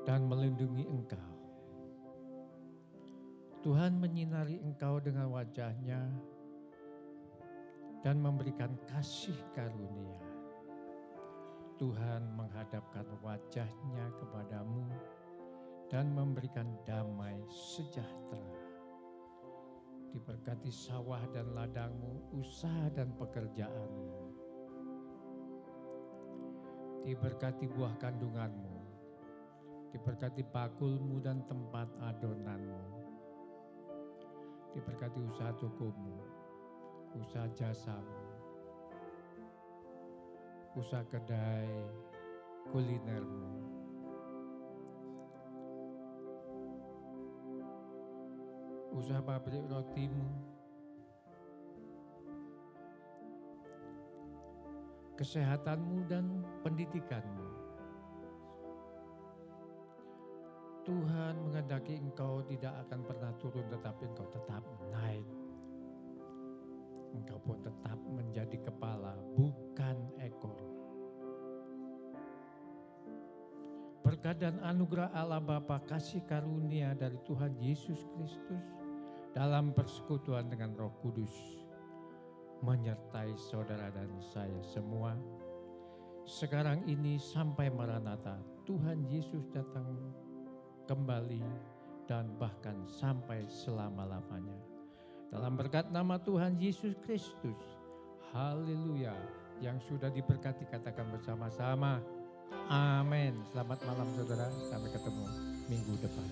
dan melindungi engkau. Tuhan menyinari engkau dengan wajah-Nya dan memberikan kasih karunia. Tuhan menghadapkan wajah-Nya kepadamu dan memberikan damai sejahtera. Diberkati sawah dan ladangmu, usaha dan pekerjaanmu. Diberkati buah kandunganmu. Diberkati bakulmu dan tempat adonanmu. Diberkati usaha tokomu, usaha jasamu, usaha kedai kulinermu. Usaha pabrik rotimu, kesehatanmu dan pendidikanmu. Tuhan menghendaki engkau tidak akan pernah turun, tetapi engkau tetap naik. Engkau pun tetap menjadi kepala, bukan ekor. Berkat dan anugerah Allah Bapa, kasih karunia dari Tuhan Yesus Kristus dalam persekutuan dengan Roh Kudus menyertai saudara dan saya semua. Sekarang ini sampai Maranatha, Tuhan Yesus datang kembali dan bahkan sampai selama-lamanya. Dalam berkat nama Tuhan Yesus Kristus, haleluya, yang sudah diberkati katakan bersama-sama, amin. Selamat malam saudara, sampai ketemu minggu depan.